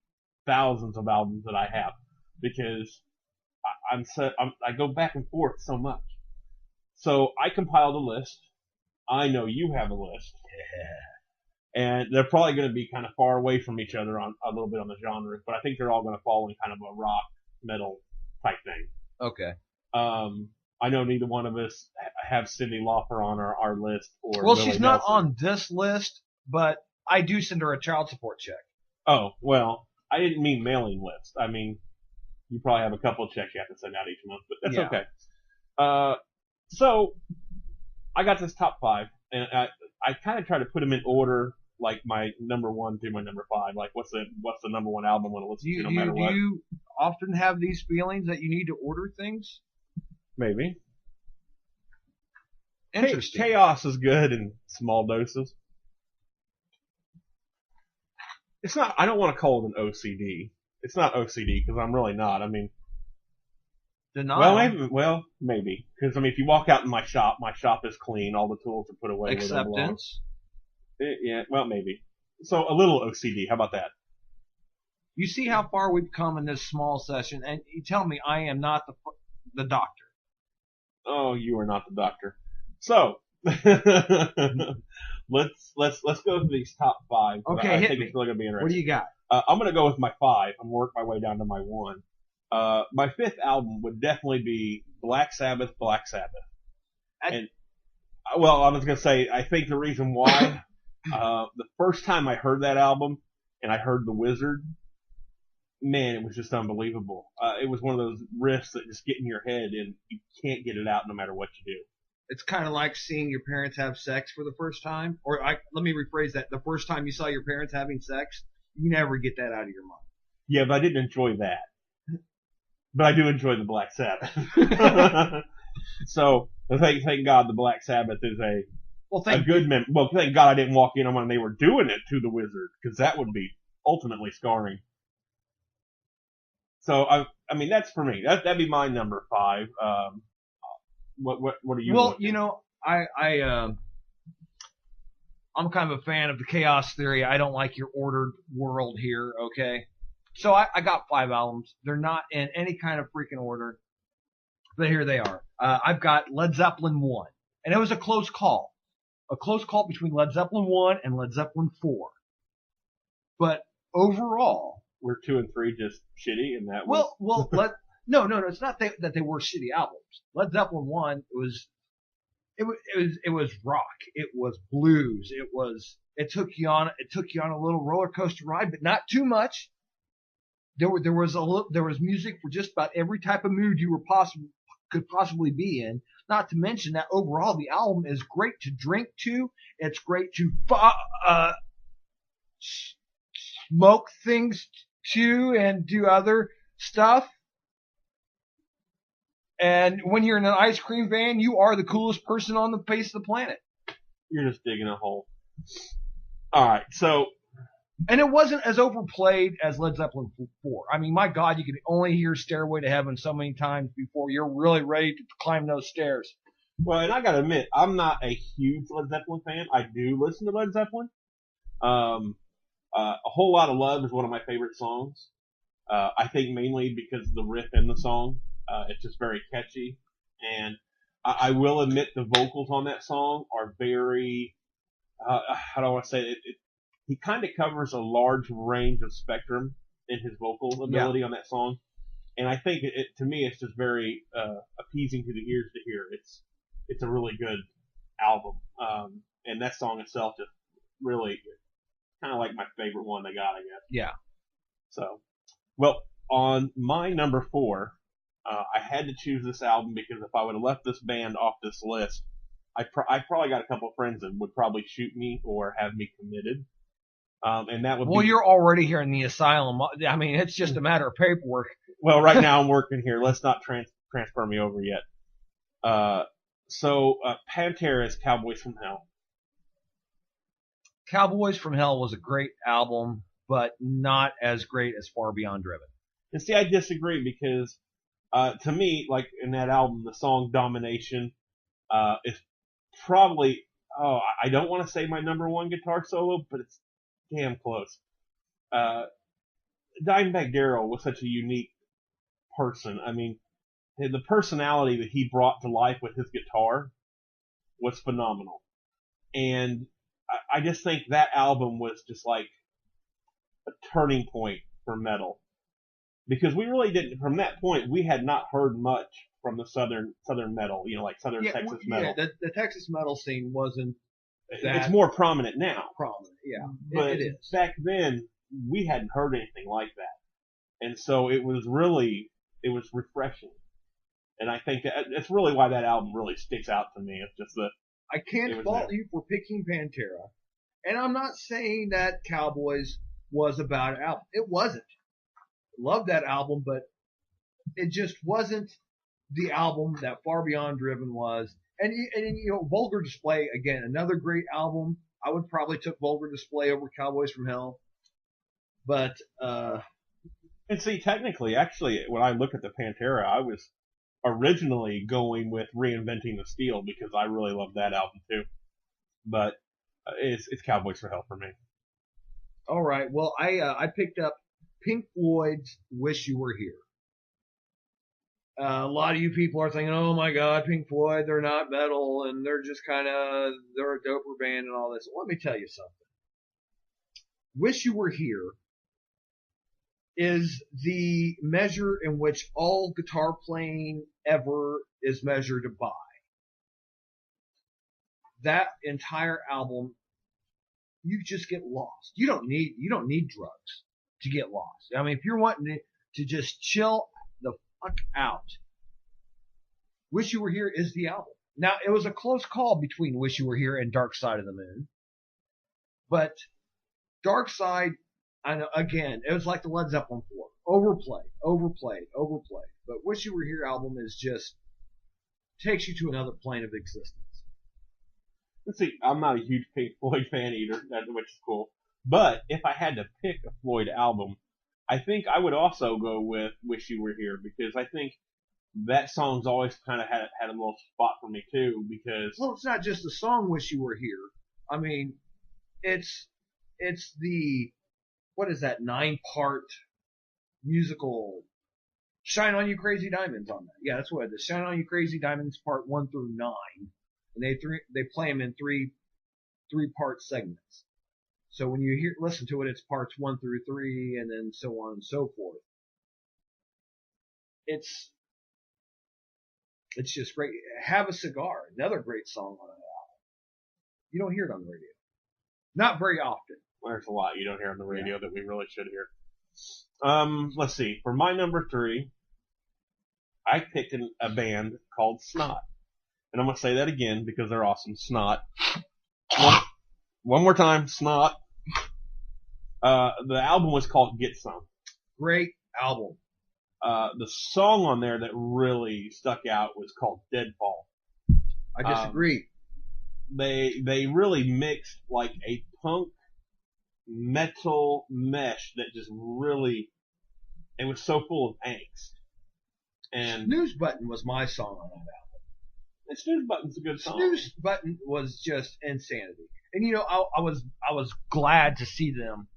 thousands of albums that I have? Because I go back and forth so much. So I compiled a list. I know you have a list. And they're probably going to be kind of far away from each other on a little bit on the genres, but I think they're all going to fall in kind of a rock metal type thing. Okay. I know neither one of us have Cyndi Lauper on our list or Well, Willie she's not Nelson. on this list, but I do send her a child support check. Oh, well, I didn't mean mailing list. I mean, you probably have a couple of checks you have to send out each month, but that's Yeah. okay. So I got this top 5, and I kind of try to put them in order, like my number 1 through my number 5. Like what's the number 1 album I want to listen to no matter what? Do you often have these feelings that you need to order things? Maybe. Interesting. Chaos is good in small doses. It's not. I don't want to call it an OCD. It's not OCD because I'm really not. I mean, Denial. maybe because I mean, if you walk out in my shop is clean. All the tools are put away. Acceptance. Yeah. Well, maybe. So a little OCD. How about that? You see how far we've come in this small session, and you tell me I am not the doctor. Oh, you are not the doctor. So let's go to these top 5. Okay, I hit think me. it's really gonna be interesting. What do you got? I'm gonna go with my 5. I'm gonna work my way down to my 1. My 5th album would definitely be Black Sabbath. And I was gonna say I think the reason why the first time I heard that album and I heard The Wizard, man, it was just unbelievable. It was one of those riffs that just get in your head and you can't get it out no matter what you do. It's kind of like seeing your parents have sex for the first time. Let me rephrase that. The first time you saw your parents having sex, you never get that out of your mind. Yeah, but I didn't enjoy that. But I do enjoy the Black Sabbath. So, thank God the Black Sabbath is a good memory. Well, thank God I didn't walk in on when they were doing it to the Wizard, because that would be ultimately scarring. So, I mean, that's for me. That'd be my number 5. What are you? Well, looking? you know, I'm kind of a fan of the chaos theory. I don't like your ordered world here, okay? So I got 5 albums. They're not in any kind of freaking order, but here they are. I've got Led Zeppelin 1, and it was a close call. A close call between Led Zeppelin 1 and Led Zeppelin 4. But overall... Were 2 and 3 just shitty, and that was... Well, no, it's not that they were shitty albums. Led Zeppelin 1, it was rock. It was blues. It took you on a little roller coaster ride, but not too much. There was music for just about every type of mood you could possibly be in. Not to mention that overall the album is great to drink to. It's great to smoke things to and do other stuff. And when you're in an ice cream van, you are the coolest person on the face of the planet. You're just digging a hole. All right, so... And it wasn't as overplayed as Led Zeppelin 4. I mean, my God, you can only hear Stairway to Heaven so many times before you're really ready to climb those stairs. Well, and I gotta admit, I'm not a huge Led Zeppelin fan. I do listen to Led Zeppelin. A Whole Lot of Love is one of my favorite songs. I think mainly because of the riff in the song. It's just very catchy. And I will admit the vocals on that song are very, how do I want to say it? He kind of covers a large range of spectrum in his vocal ability on that song. And I think to me, it's just very appeasing to the ears to hear. It's a really good album. And that song itself just really kind of like my favorite one they got, I guess. Yeah. So, well, on my number 4, I had to choose this album because if I would have left this band off this list, I probably got a couple of friends that would probably shoot me or have me committed. And that would Well, be you're already here in the asylum. I mean, it's just a matter of paperwork. well. Right now I'm working here. Let's not transfer me over yet. So Pantera's "Cowboys from Hell." Cowboys from Hell was a great album, but not as great as Far Beyond Driven. And see, I disagree because to me, like in that album, the song "Domination" is probably I don't want to say my number one guitar solo, but it's damn close. Dimebag Darrell was such a unique person. I mean, the personality that he brought to life with his guitar was phenomenal. And I just think that album was just like a turning point for metal. Because we really didn't, from that point, we had not heard much from the southern metal, like southern Texas metal. Yeah, the Texas metal scene wasn't it's more prominent now. prominent. Yeah, But it is. back then, we hadn't heard anything like that. And so it was refreshing. And I think that's really why that album really sticks out to me. It's just that I can't fault you for picking Pantera. And I'm not saying that Cowboys was a bad album. It wasn't. Loved that album, but it just wasn't the album that Far Beyond Driven was. And Vulgar Display, again, another great album. I would probably took Vulgar Display over Cowboys from Hell. But, and see, technically, actually, when I look at the Pantera, I was originally going with Reinventing the Steel because I really love that album too. But it's Cowboys for Hell for me. all right. Well, I picked up Pink Floyd's Wish You Were Here. A lot of you people are thinking, oh my God, Pink Floyd, they're not metal and they're just they're a doper band and all this. Well, let me tell you something. Wish You Were Here is the measure in which all guitar playing ever is measured by. That entire album, you just get lost. You don't need drugs to get lost. I mean, if you're wanting to just chill the fuck out, Wish You Were Here is the album. Now, it was a close call between Wish You Were Here and Dark Side of the Moon. But Dark Side, I know, again, it was like the Led Zeppelin 4. Overplayed. But Wish You Were Here album is just takes you to another plane of existence. Let's see, I'm not a huge Pink Floyd fan either, which is cool. But if I had to pick a Floyd album, I think I would also go with Wish You Were Here because I think that song's always kind of had a little spot for me too because Well, it's not just the song Wish You Were Here. I mean, it's the, what is that, 9-part musical Shine On You Crazy Diamonds on that. Yeah, that's what it is. Shine On You Crazy Diamonds part 1 through 9. And they play them in three-part segments. So when you listen to it, it's parts 1 through 3 and then so on and so forth. It's just great. Have a Cigar, another great song on an album. You don't hear it on the radio. Not very often. There's a lot you don't hear on the radio that we really should hear. Let's see. For my number 3, I picked a band called Snot. And I'm going to say that again because they're awesome. Snot. One more time. Snot. The album was called Get Some. Great album. The song on there that really stuck out was called Deadfall. I disagree. They really mixed like a punk metal mesh that just really, it was so full of angst. And Snooze Button was my song on that album. And Snooze Button's a good song. Snooze Button was just insanity. And I was glad to see them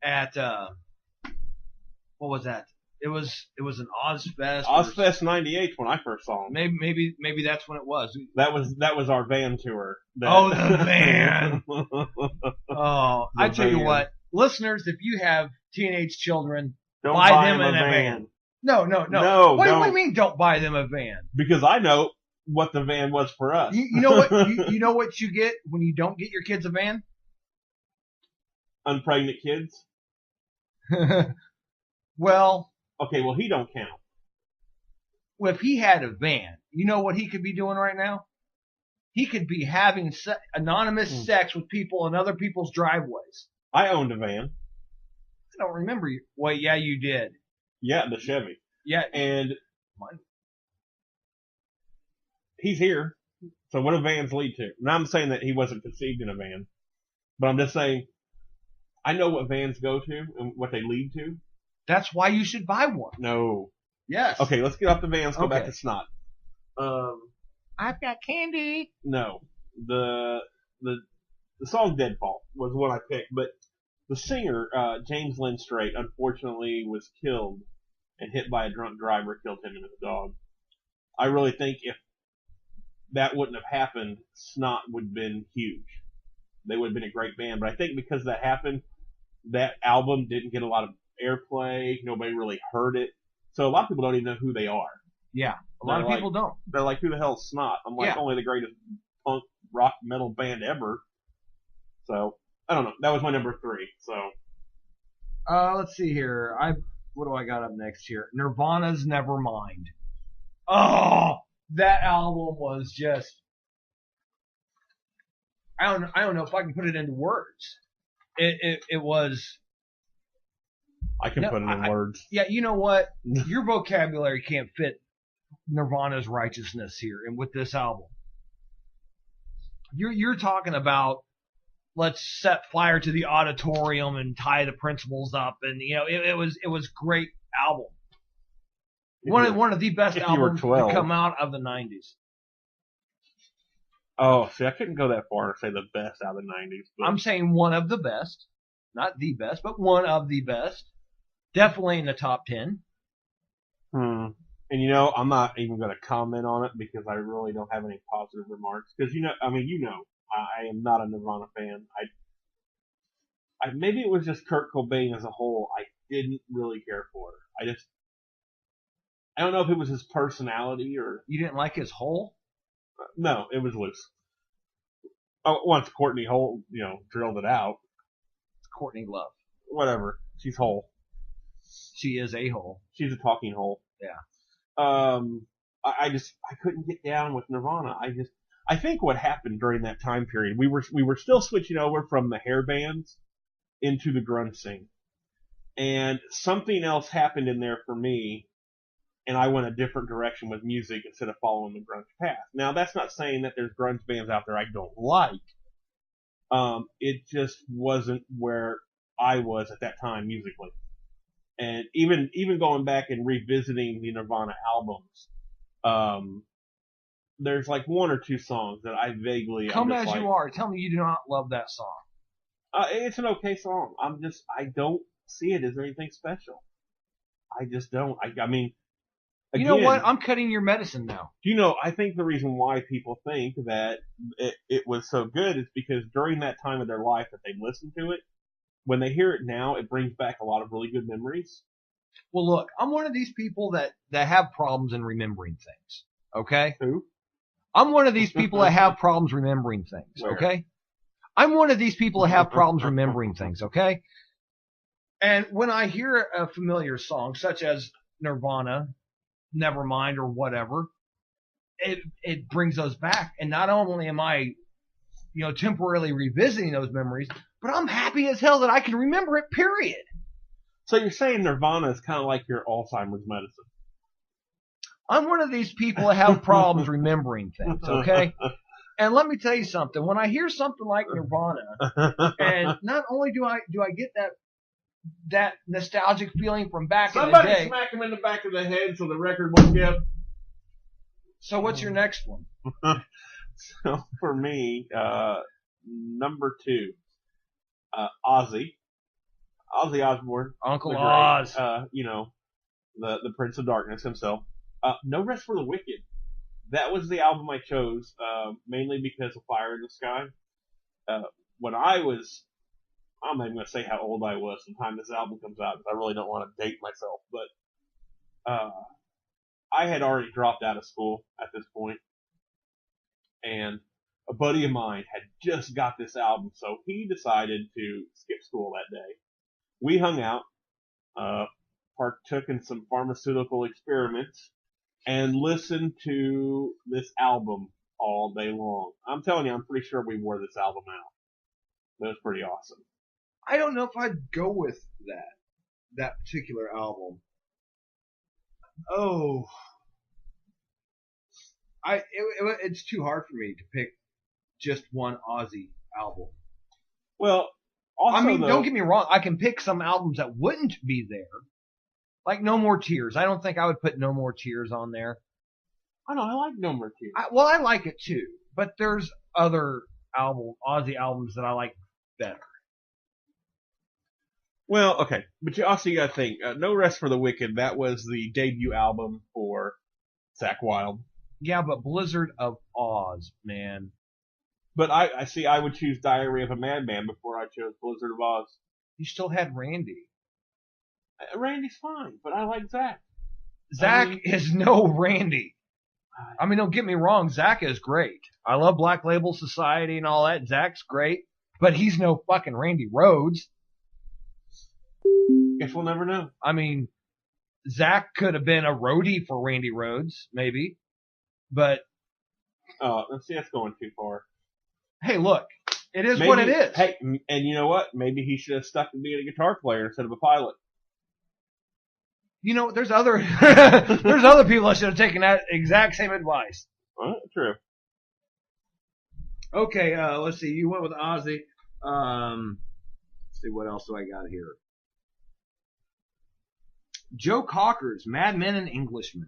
at what was that? It was an Ozfest. Ozfest '98 when I first saw them. Maybe that's when it was. That was our van tour. The van. I tell you van. what, listeners, if you have teenage children, Don't buy them a van. No. What do you mean? Don't buy them a van? Because I know what the van was for us. You know what? you know what you get when you don't get your kids a van? Unpregnant kids. Well. Okay, well he don't count. if he had a van, you know what he could be doing right now? He could be having anonymous sex with people in other people's driveways. I owned a van. I don't remember you. Well, yeah, you did. Yeah, the Chevy. Yeah. And he's here. So what do vans lead to? Now I'm saying that he wasn't conceived in a van, but I'm just saying I know what vans go to and what they lead to. That's why you should buy one. No. Yes. Okay, let's get off the vans. Go back Okay. to snot. I've got candy. No. The song Deadfall was what I picked, but the singer, James Lynn Strait, unfortunately was killed and hit by a drunk driver, killed him and his dog. I really think if that wouldn't have happened, Snot would have been huge. They would have been a great band, but I think because that happened, that album didn't get a lot of airplay. Nobody really heard it. So a lot of people don't even know who they are. Yeah, a lot of people don't. They're like, who the hell is Snot? I'm like, only the greatest punk rock metal band ever. So, I don't know. That was my number 3. So, let's see here. What do I got up next here? Nirvana's Nevermind. Oh, that album was just. I don't know if I can put it into words. It was. I can put it in words. Yeah, you know what? Your vocabulary can't fit Nirvana's righteousness here, and with this album, you're talking about let's set fire to the auditorium and tie the principals up, and it was great album. One of the best albums to come out of the 90s. Oh, see, I couldn't go that far and say the best out of the 90s. But I'm saying one of the best, not the best, but one of the best. Definitely in the top 10. And I'm not even going to comment on it because I really don't have any positive remarks. Because I am not a Nirvana fan. I maybe it was just Kurt Cobain as a whole. I didn't really care for. I don't know if it was his personality or. You didn't like his whole? No, it was loose. Oh, once Courtney Hole, drilled it out. It's Courtney Love. Whatever. She's whole. She is a hole. She's a talking hole. Yeah. I couldn't get down with Nirvana. I think what happened during that time period, we were still switching over from the hair bands into the grunge scene. And something else happened in there for me, and I went a different direction with music instead of following the grunge path. Now, that's not saying that there's grunge bands out there I don't like. It just wasn't where I was at that time musically. And even going back and revisiting the Nirvana albums, there's like one or two songs that I vaguely. Come As You Are. Tell me you do not love that song. It's an okay song. I don't see it as anything special. I just don't. I mean, again, you know what? I'm cutting your medicine now. I think the reason why people think that it was so good is because during that time of their life that they listened to it, when they hear it now, it brings back a lot of really good memories. Well, look, I'm one of these people that have problems in remembering things. Okay? Who? I'm one of these people that have problems remembering things. Where? Okay? I'm one of these people that have problems remembering things. Okay? And when I hear a familiar song, such as Nirvana, Nevermind, or whatever, it brings those back. And not only am I, temporarily revisiting those memories, but I'm happy as hell that I can remember it, period. So you're saying Nirvana is kind of like your Alzheimer's medicine? I'm one of these people that have problems remembering things, okay? And let me tell you something. When I hear something like Nirvana, and not only do I get that nostalgic feeling from back in the day. Somebody smack him in the back of the head so the record won't give. So what's your next one? So for me, number 2, Ozzy Osbourne, Uncle Oz. The Prince of Darkness himself. No Rest for the Wicked. That was the album I chose, mainly because of Fire in the Sky. When I'm not even going to say how old I was the time this album comes out, because I really don't want to date myself, but I had already dropped out of school at this point, and a buddy of mine had just got this album, so he decided to skip school that day. We hung out, partook in some pharmaceutical experiments, and listen to this album all day long. I'm telling you, I'm pretty sure we wore this album out. That was pretty awesome. I don't know if I'd go with that particular album. Oh, it's too hard for me to pick just one Ozzy album. Well, also, I mean, though, don't get me wrong. I can pick some albums that wouldn't be there. Like No More Tears. I don't think I would put No More Tears on there. I know, I like No More Tears. Well, I like it too. But there's other Ozzy albums that I like better. Well, okay, but you also got to think, No Rest for the Wicked, that was the debut album for Zakk Wylde. Yeah, but Blizzard of Oz, man. But I see, I would choose Diary of a Madman before I chose Blizzard of Oz. You still had Randy. Randy's fine, but I like Zakk. Zakk is no Randy. I mean, don't get me wrong, Zakk is great. I love Black Label Society and all that. Zack's great, but he's no fucking Randy Rhoads. Guess we'll never know. I mean, Zakk could have been a roadie for Randy Rhoads, maybe. But let's see, that's going too far. Hey, look, it is what it is. Hey, and you know what? Maybe he should have stuck to being a guitar player instead of a pilot. You know, there's other there's other people that should have taken that exact same advice. True. Okay, let's see. You went with Ozzy. Let's see, what else do I got here? Joe Cocker's Mad Men and Englishmen.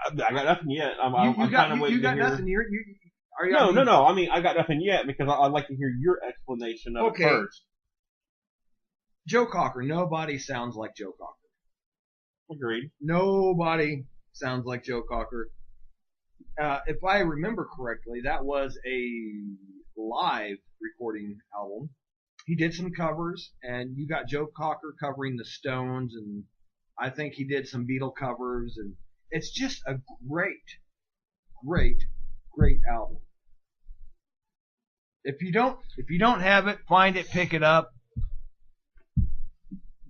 I got nothing yet. I'm got kind of waiting you got to hear. nothing. No. I mean, I got nothing yet because I'd like to hear your explanation of it first. Joe Cocker. Nobody sounds like Joe Cocker. Agreed. Nobody sounds like Joe Cocker. If I remember correctly, that was a live recording album. He did some covers, and you got Joe Cocker covering the Stones, and I think he did some Beatle covers, and it's just a great album. If you don't have it, find it, pick it up.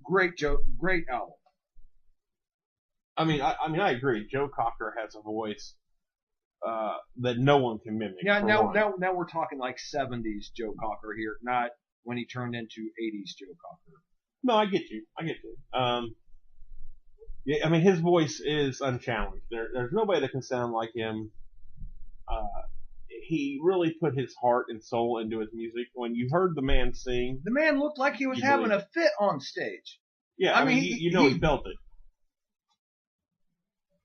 Great album. I mean, I agree. Joe Cocker has a voice that no one can mimic. Yeah, now we're talking like 70s Joe Cocker here, not when he turned into 80s Joe Cocker. No, I get you. Yeah, I mean, his voice is unchallenged. There's nobody that can sound like him. He really put his heart and soul into his music. When you heard the man sing, the man looked like he was having a fit on stage. Yeah, I mean, he felt it.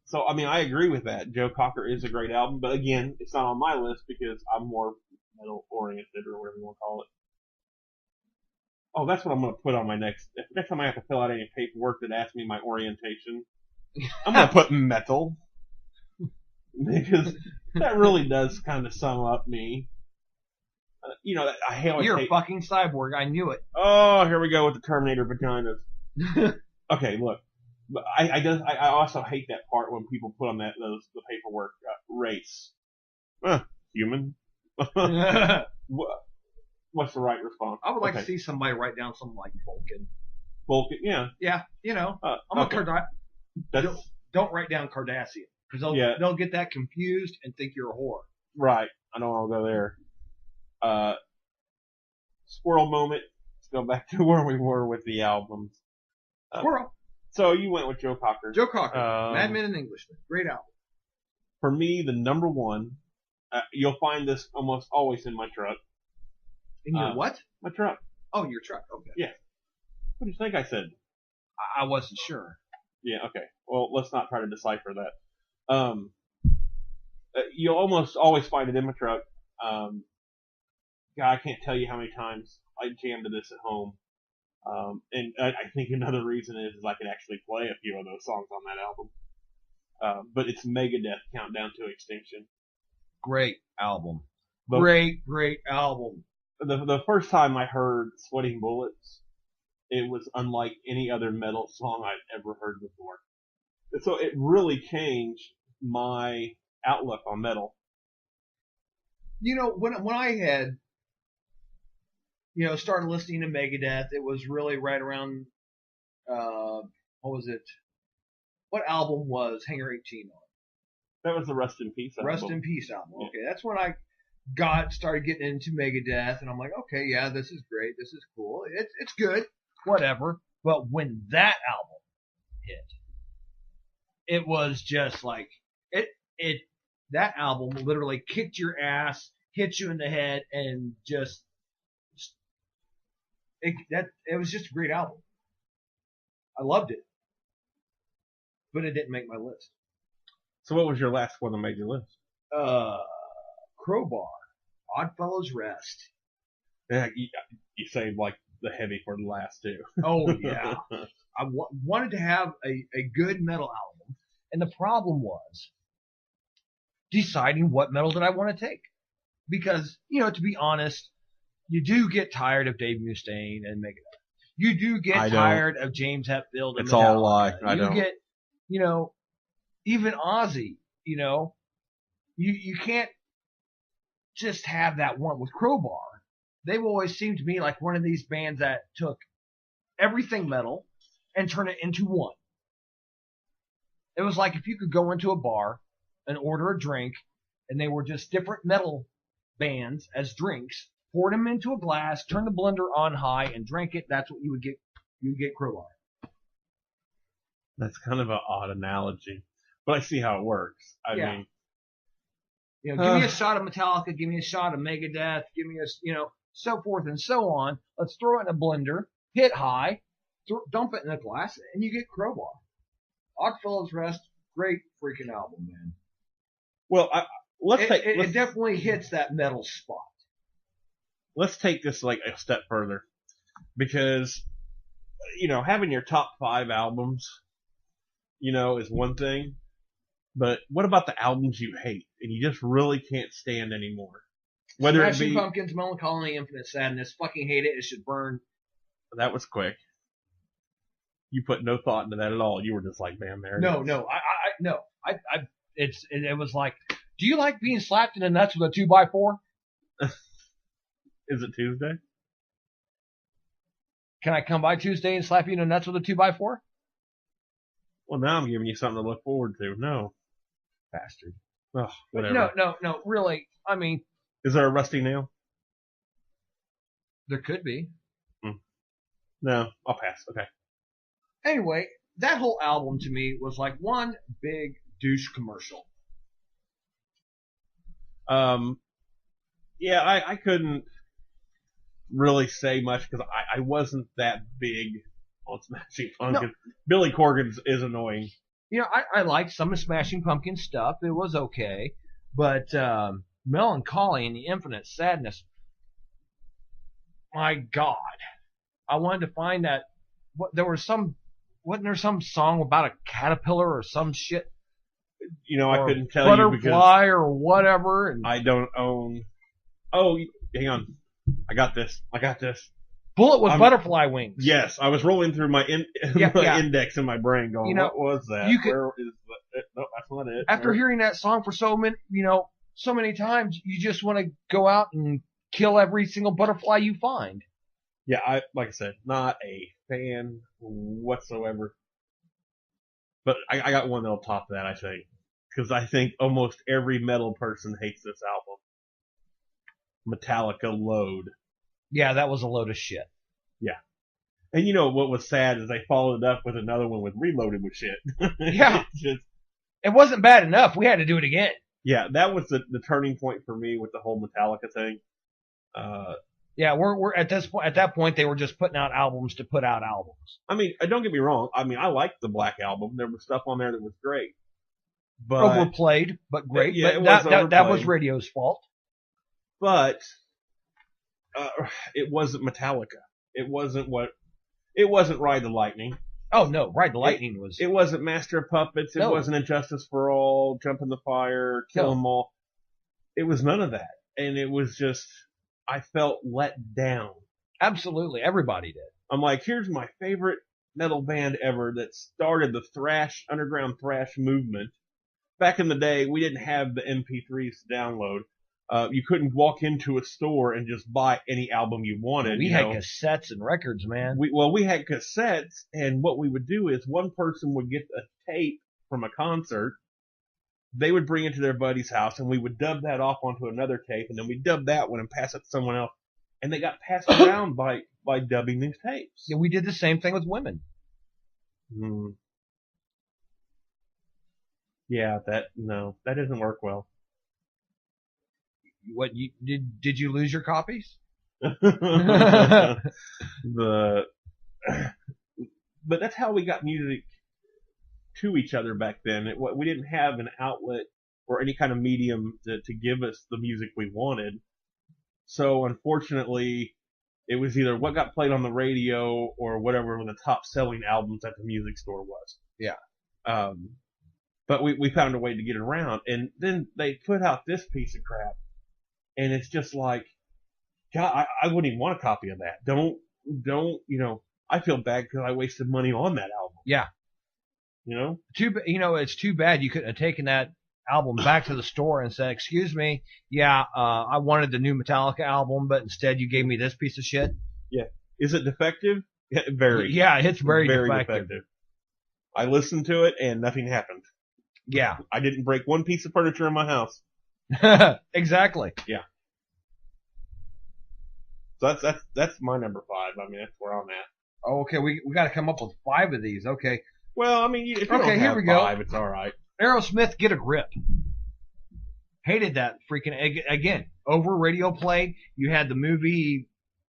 So, I mean, I agree with that. Joe Cocker is a great album, but again, it's not on my list because I'm more metal oriented or whatever you want to call it. Oh, that's what I'm going to put on my next time I have to fill out any paperwork that asks me my orientation. I'm going to put metal. Because that really does kind of sum up me. You're a fucking cyborg. I knew it. Oh, here we go with the Terminator vaginas. Okay, look. But I also hate that part when people put on the paperwork race. Human. What's the right response? I would like to see somebody write down something like Vulcan. Vulcan, yeah. Yeah, I'm a Kardashian. Don't write down Kardashian. Because they'll get that confused and think you're a whore. Right. I don't want to go there. Squirrel moment. Let's go back to where we were with the albums. Squirrel. So you went with Joe Cocker. Joe Cocker. Mad Men and Englishmen. Great album. For me, the number one, you'll find this almost always in my truck. In your what? My truck. Oh, your truck. Okay. Yeah. What do you think I said? I wasn't sure. Yeah, okay. Well, let's not try to decipher that. You'll almost always find it in my truck. God, I can't tell you how many times I jammed to this at home. And I think another reason is I could actually play a few of those songs on that album. But it's Megadeth, Countdown to Extinction. Great album. Great album. The first time I heard Sweating Bullets, it was unlike any other metal song I'd ever heard before. So it really changed my outlook on metal. When I had, started listening to Megadeth, it was really right around what was it? What album was Hangar 18 on? That was the Rest in Peace album. Rest in Peace album. Yeah. Okay, that's when I started getting into Megadeth, and I'm like, okay, yeah, this is great, this is cool, it's good, whatever. But when that album hit, it was just like that album literally kicked your ass, hit you in the head, and just it was just a great album. I loved it, but it didn't make my list. So what was your last one that made your list? Crowbar, Oddfellows Rest. Yeah, you saved like the heavy for the last two. Oh yeah, I wanted to have a good metal album, and the problem was deciding what metal did I want to take, because to be honest, you do get tired of Dave Mustaine and Megadeth. You do get tired of James Hetfield and It's Metallica. all a lie. I don't. You get, even Ozzy. You can't just have that one with Crowbar. They've always seemed to me like one of these bands that took everything metal and turned it into one. It was like if you could go into a bar and order a drink, and they were just different metal bands as drinks, poured them into a glass, turned the blender on high, and drank it. That's what you would get. You would get Crowbar. That's kind of an odd analogy, but I see how it works. I mean, give me a shot of Metallica, give me a shot of Megadeth, give me so forth and so on. Let's throw it in a blender, hit high, dump it in a glass, and you get Crowbar. Oddfellows Rest, great freaking album, man. Well, it definitely hits that metal spot. Let's take this like a step further, because having your top 5 albums, is one thing, but what about the albums you hate and you just really can't stand anymore? Whether Smashing it be Pumpkins, Melancholy, Infinite Sadness, fucking hate it. It should burn. That was quick. You put no thought into that at all. You were just like, "Man, there." No. It was like, do you like being slapped in the nuts with a 2x4? Is it Tuesday? Can I come by Tuesday and slap you in the nuts with a 2x4? Well, now I'm giving you something to look forward to. No, bastard. Oh, whatever. No. Really, I mean, is there a rusty nail? There could be. No, I'll pass. Okay. Anyway, that whole album to me was like one big douche commercial. Yeah, I couldn't really say much because I wasn't that big on Smashing Pumpkins. No. Billy Corgan is annoying. I liked some of Smashing Pumpkins stuff. It was okay. But Melancholy and the Infinite Sadness, my God. I wanted to find that. Wasn't there some song about a caterpillar or some shit? I couldn't tell you because butterfly or whatever. And I don't own. Oh, hang on. I got this. Bullet with butterfly wings. Yes, I was rolling through my index in my brain, going, "What was that? Where is that? No, that's not it." After hearing that song for so many times, you just want to go out and kill every single butterfly you find. Yeah, like I said, not a fan whatsoever. But I got one that'll top that, I think. Because I think almost every metal person hates this album. Metallica Load. Yeah, that was a load of shit. Yeah. And what was sad is they followed it up with another one with Reloaded with shit. Yeah. It wasn't bad enough. We had to do it again. Yeah, that was the turning point for me with the whole Metallica thing. Yeah, we're at that point they were just putting out albums to put out albums. I mean, don't get me wrong. I mean, I liked the Black Album. There was stuff on there that was great. But overplayed, but great. Yeah, but that was radio's fault. But it wasn't Metallica. It wasn't Ride the Lightning. Oh no, Ride the Lightning was. It wasn't Master of Puppets. It wasn't Injustice for All, Jump in the Fire, Kill 'Em All. It was none of that, and it was just. I felt let down. Absolutely. Everybody did. I'm like, here's my favorite metal band ever that started the underground thrash movement. Back in the day, we didn't have the MP3s to download. You couldn't walk into a store and just buy any album you wanted. We had cassettes and records, man. We had cassettes, and what we would do is one person would get a tape from a concert. They would bring it to their buddy's house, and we would dub that off onto another tape, and then we'd dub that one and pass it to someone else. And they got passed around by dubbing these tapes. Yeah, we did the same thing with women. Yeah, that doesn't work well. What did you lose your copies? But that's how we got music to each other back then. We didn't have an outlet or any kind of medium to give us the music we wanted. So unfortunately, it was either what got played on the radio or whatever the top selling albums at the music store was. Yeah. But we found a way to get it around, and then they put out this piece of crap, and it's just like, God, I wouldn't even want a copy of that. Don't, I feel bad because I wasted money on that album. Yeah. It's too bad you couldn't have taken that album back to the store and said, excuse me, I wanted the new Metallica album, but instead you gave me this piece of shit. Yeah. Is it defective? Yeah, very. Yeah, it's very defective. I listened to it and nothing happened. Yeah. I didn't break one piece of furniture in my house. Exactly. Yeah. So that's my number 5. I mean, that's where I'm at. Oh, okay. We got to come up with 5 of these. Okay. Well, I mean, if you don't have 5, it's all right. Aerosmith, Get a Grip. Hated that freaking, again, over radio play. You had the movie,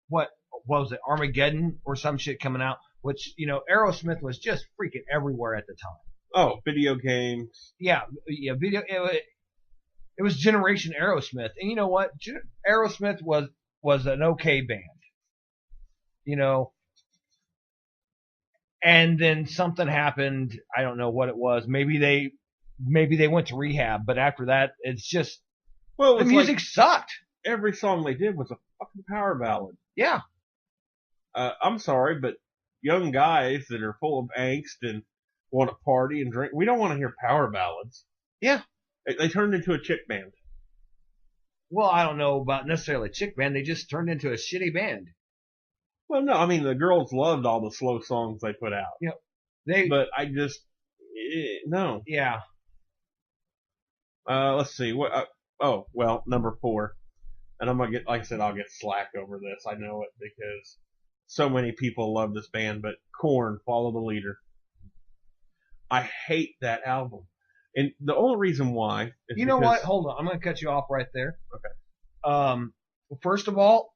what was it, Armageddon or some shit coming out, which, Aerosmith was just freaking everywhere at the time. Oh, video games. Yeah, video. It was Generation Aerosmith. And you know what? Aerosmith was an okay band. And then something happened. I don't know what it was. Maybe they went to rehab, but after that, it's just, the music sucked. Every song they did was a fucking power ballad. Yeah. I'm sorry, but young guys that are full of angst and want to party and drink, we don't want to hear power ballads. Yeah. They turned into a chick band. Well, I don't know about necessarily a chick band. They just turned into a shitty band. Well, no, I mean, the girls loved all the slow songs they put out. Yeah. But I just, no. Yeah. Let's see. Number 4. And I'm going to get, like I said, I'll get slack over this. I know it because so many people love this band, but Korn, Follow the Leader. I hate that album. And the only reason why is You know what? Hold on. I'm going to cut you off right there. Okay. Well, first of all,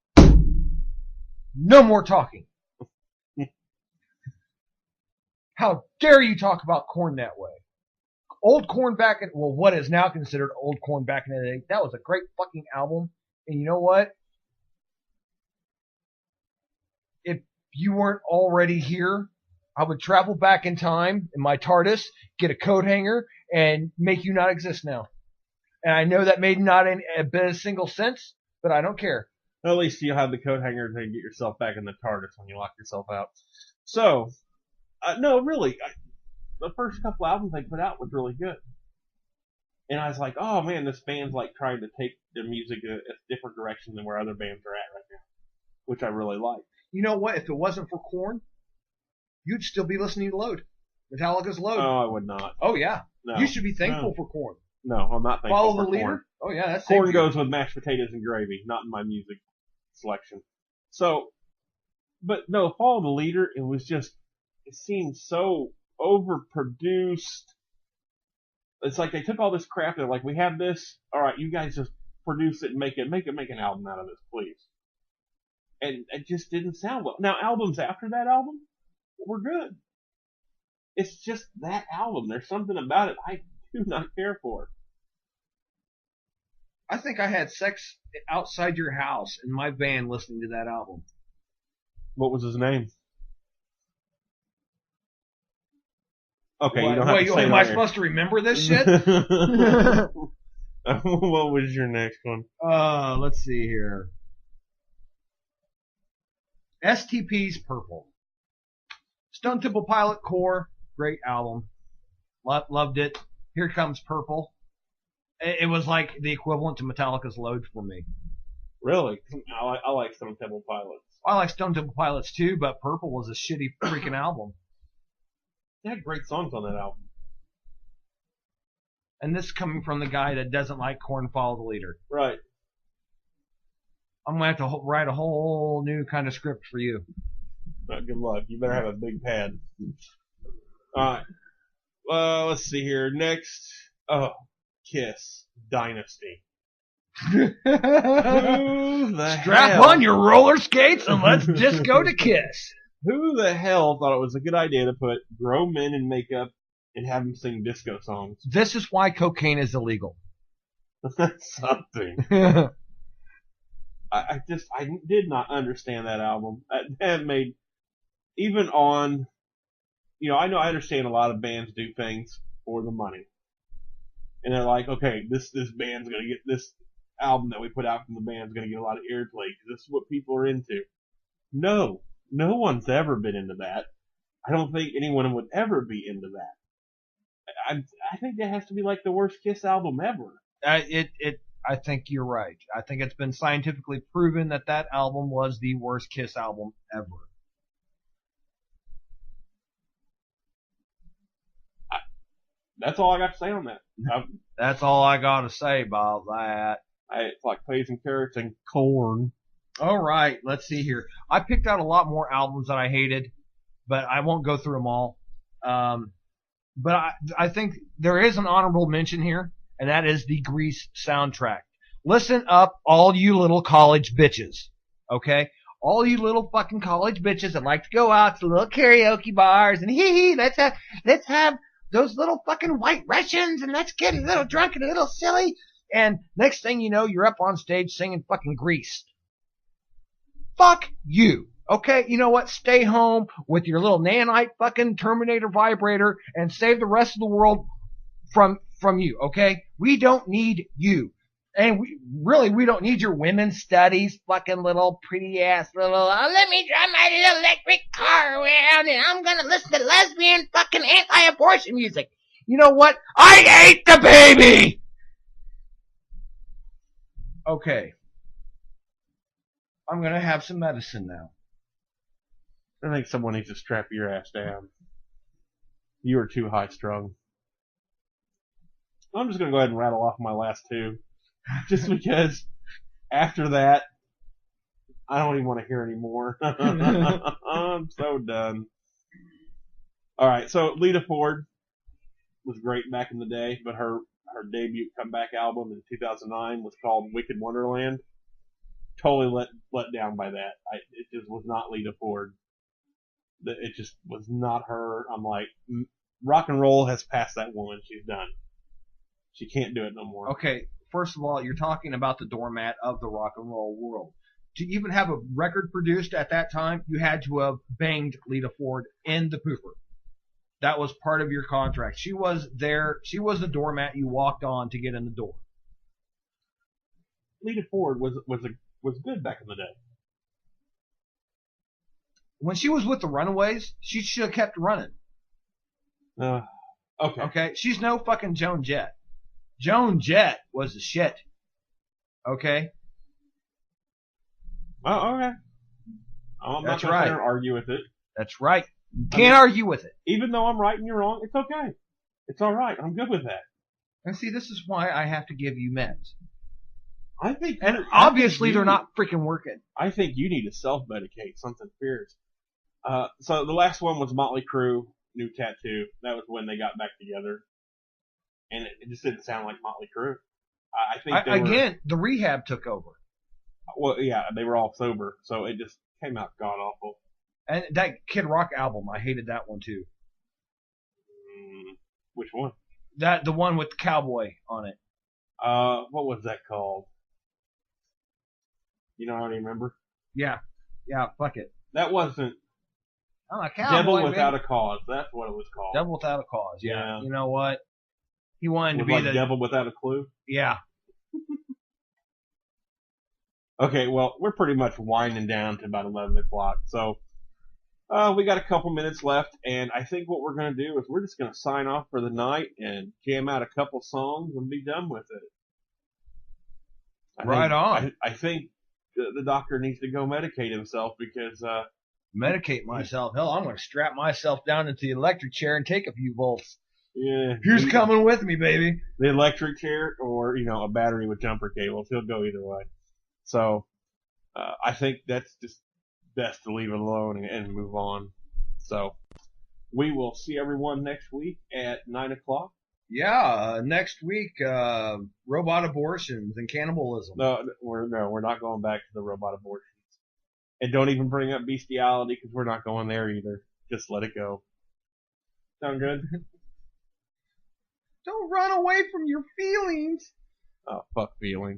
no more talking. How dare you talk about Korn that way? Old Korn what is now considered old Korn back in the day, that was a great fucking album. And you know what? If you weren't already here, I would travel back in time in my TARDIS, get a coat hanger, and make you not exist now. And I know that made not a bit of single sense, but I don't care. At least you'll have the coat hanger to get yourself back in the TARDIS when you lock yourself out. So, no, really, the first couple albums they put out was really good. And I was like, oh man, this band's like trying to take their music a different direction than where other bands are at right now, which I really like. You know what? If it wasn't for Korn, you'd still be listening to Load. Metallica's Load. Oh, I would not. Oh, yeah. No. You should be thankful for Korn. No, I'm not thankful Follow for the Leader? Korn. Oh, yeah. That's Korn goes with mashed potatoes and gravy, not in my music selection. So, but no, Follow the Leader, it seemed so overproduced. It's like they took all this crap, they're like, we have this, alright, you guys just produce it and make an album out of this, please. And it just didn't sound well. Now, albums after that album were good. It's just that album. There's something about it I do not care for. I think I had sex outside your house in my van listening to that album. What was his name? Okay, what, you don't have to say am I supposed to remember this shit? What was your next one? Let's see here. STP's Purple. Stone Temple Pilot Core, great album. Loved it. Here Comes Purple. It was like the equivalent to Metallica's Load for me. Really? I like Stone Temple Pilots. I like Stone Temple Pilots too, but Purple was a shitty freaking album. They had great songs on that album. And this is coming from the guy that doesn't like Korn Follow the Leader. Right. I'm going to have to write a whole new kind of script for you. Good luck. You better have a big pad. Alright. Let's see here. Next. Oh, Kiss. Dynasty. Who the Strap hell? on your roller skates and let's just go to Kiss. Who the hell thought it was a good idea to put grown men in makeup and have them sing disco songs? This is why cocaine is illegal. That's something. I did not understand that album. That made, even on, I understand a lot of bands do things for the money. And they're like, okay, this band's gonna get, this album that we put out from the band's gonna get a lot of airplay because this is what people are into. No one's ever been into that. I don't think anyone would ever be into that. I think that has to be like the worst Kiss album ever. I think you're right. I think it's been scientifically proven that album was the worst Kiss album ever. That's all I got to say on that. That's all I got to say about that. It's like Plays and Carrots and Corn. All right, let's see here. I picked out a lot more albums that I hated, but I won't go through them all. But I think there is an honorable mention here, and that is the Grease soundtrack. Listen up, all you little college bitches, okay? All you little fucking college bitches that like to go out to little karaoke bars and let's have those little fucking white Russians and let's get a little drunk and a little silly. And next thing you know, you're up on stage singing fucking Grease. Fuck you. Okay, you know what? Stay home with your little nanite fucking Terminator vibrator and save the rest of the world from you, okay? We don't need you. And we don't need your women's studies, fucking little pretty ass little, let me drive my little electric car around and I'm gonna listen to lesbian fucking anti-abortion music. You know what? I ate the baby! Okay. I'm gonna have some medicine now. I think someone needs to strap your ass down. You are too high strung. I'm just going to go ahead and rattle off my last two. Just because after that, I don't even want to hear anymore. I'm so done. Alright, so Lita Ford was great back in the day, but her debut comeback album in 2009 was called Wicked Wonderland. Totally let down by that. It just was not Lita Ford. It just was not her. I'm like, rock and roll has passed that woman. She's done. She can't do it no more. Okay, first of all, you're talking about the doormat of the rock and roll world. To even have a record produced at that time, you had to have banged Lita Ford in the pooper. That was part of your contract. She was there. She was the doormat you walked on to get in the door. Lita Ford was good back in the day. When she was with the Runaways, she should have kept running. Okay. Okay? She's no fucking Joan Jett. Joan Jett was the shit. Okay? Oh, okay. I'm That's not going right. to argue with it. That's right. You can't argue with it. Even though I'm right and you're wrong, it's okay. It's all right. I'm good with that. And see, this is why I have to give you meds. I think, and obviously they're not freaking working. I think you need to self-medicate something fierce. So the last one was Motley Crue, New Tattoo. That was when they got back together, and it just didn't sound like Motley Crue. I think the rehab took over. Well, yeah, they were all sober, so it just came out god awful. And that Kid Rock album, I hated that one too. Which one? The one with the cowboy on it. What was that called? You know, I don't even remember. Yeah, fuck it. That wasn't. Oh, a cowboy, Devil Without a Cause. That's what it was called. Devil Without a Cause. Yeah. You know what? He wanted to be like the Devil Without a Clue. Yeah. Okay, well, we're pretty much winding down to about 11 o'clock. So, We got a couple minutes left, and I think what we're going to do is we're just going to sign off for the night and jam out a couple songs and be done with it. Right on. I think the doctor needs to go medicate himself because Medicate myself. Hell, I'm going to strap myself down into the electric chair and take a few volts. yeah, Who's coming with me, baby? the electric chair or a battery with jumper cables. He'll go either way. So I think that's just best to leave it alone and move on. So we will see everyone next week at 9:00. Yeah, next week, robot abortions and cannibalism. No, we're not going back to the robot abortions. And don't even bring up bestiality because we're not going there either. Just let it go. Sound good? Don't run away from your feelings. Oh, fuck feelings.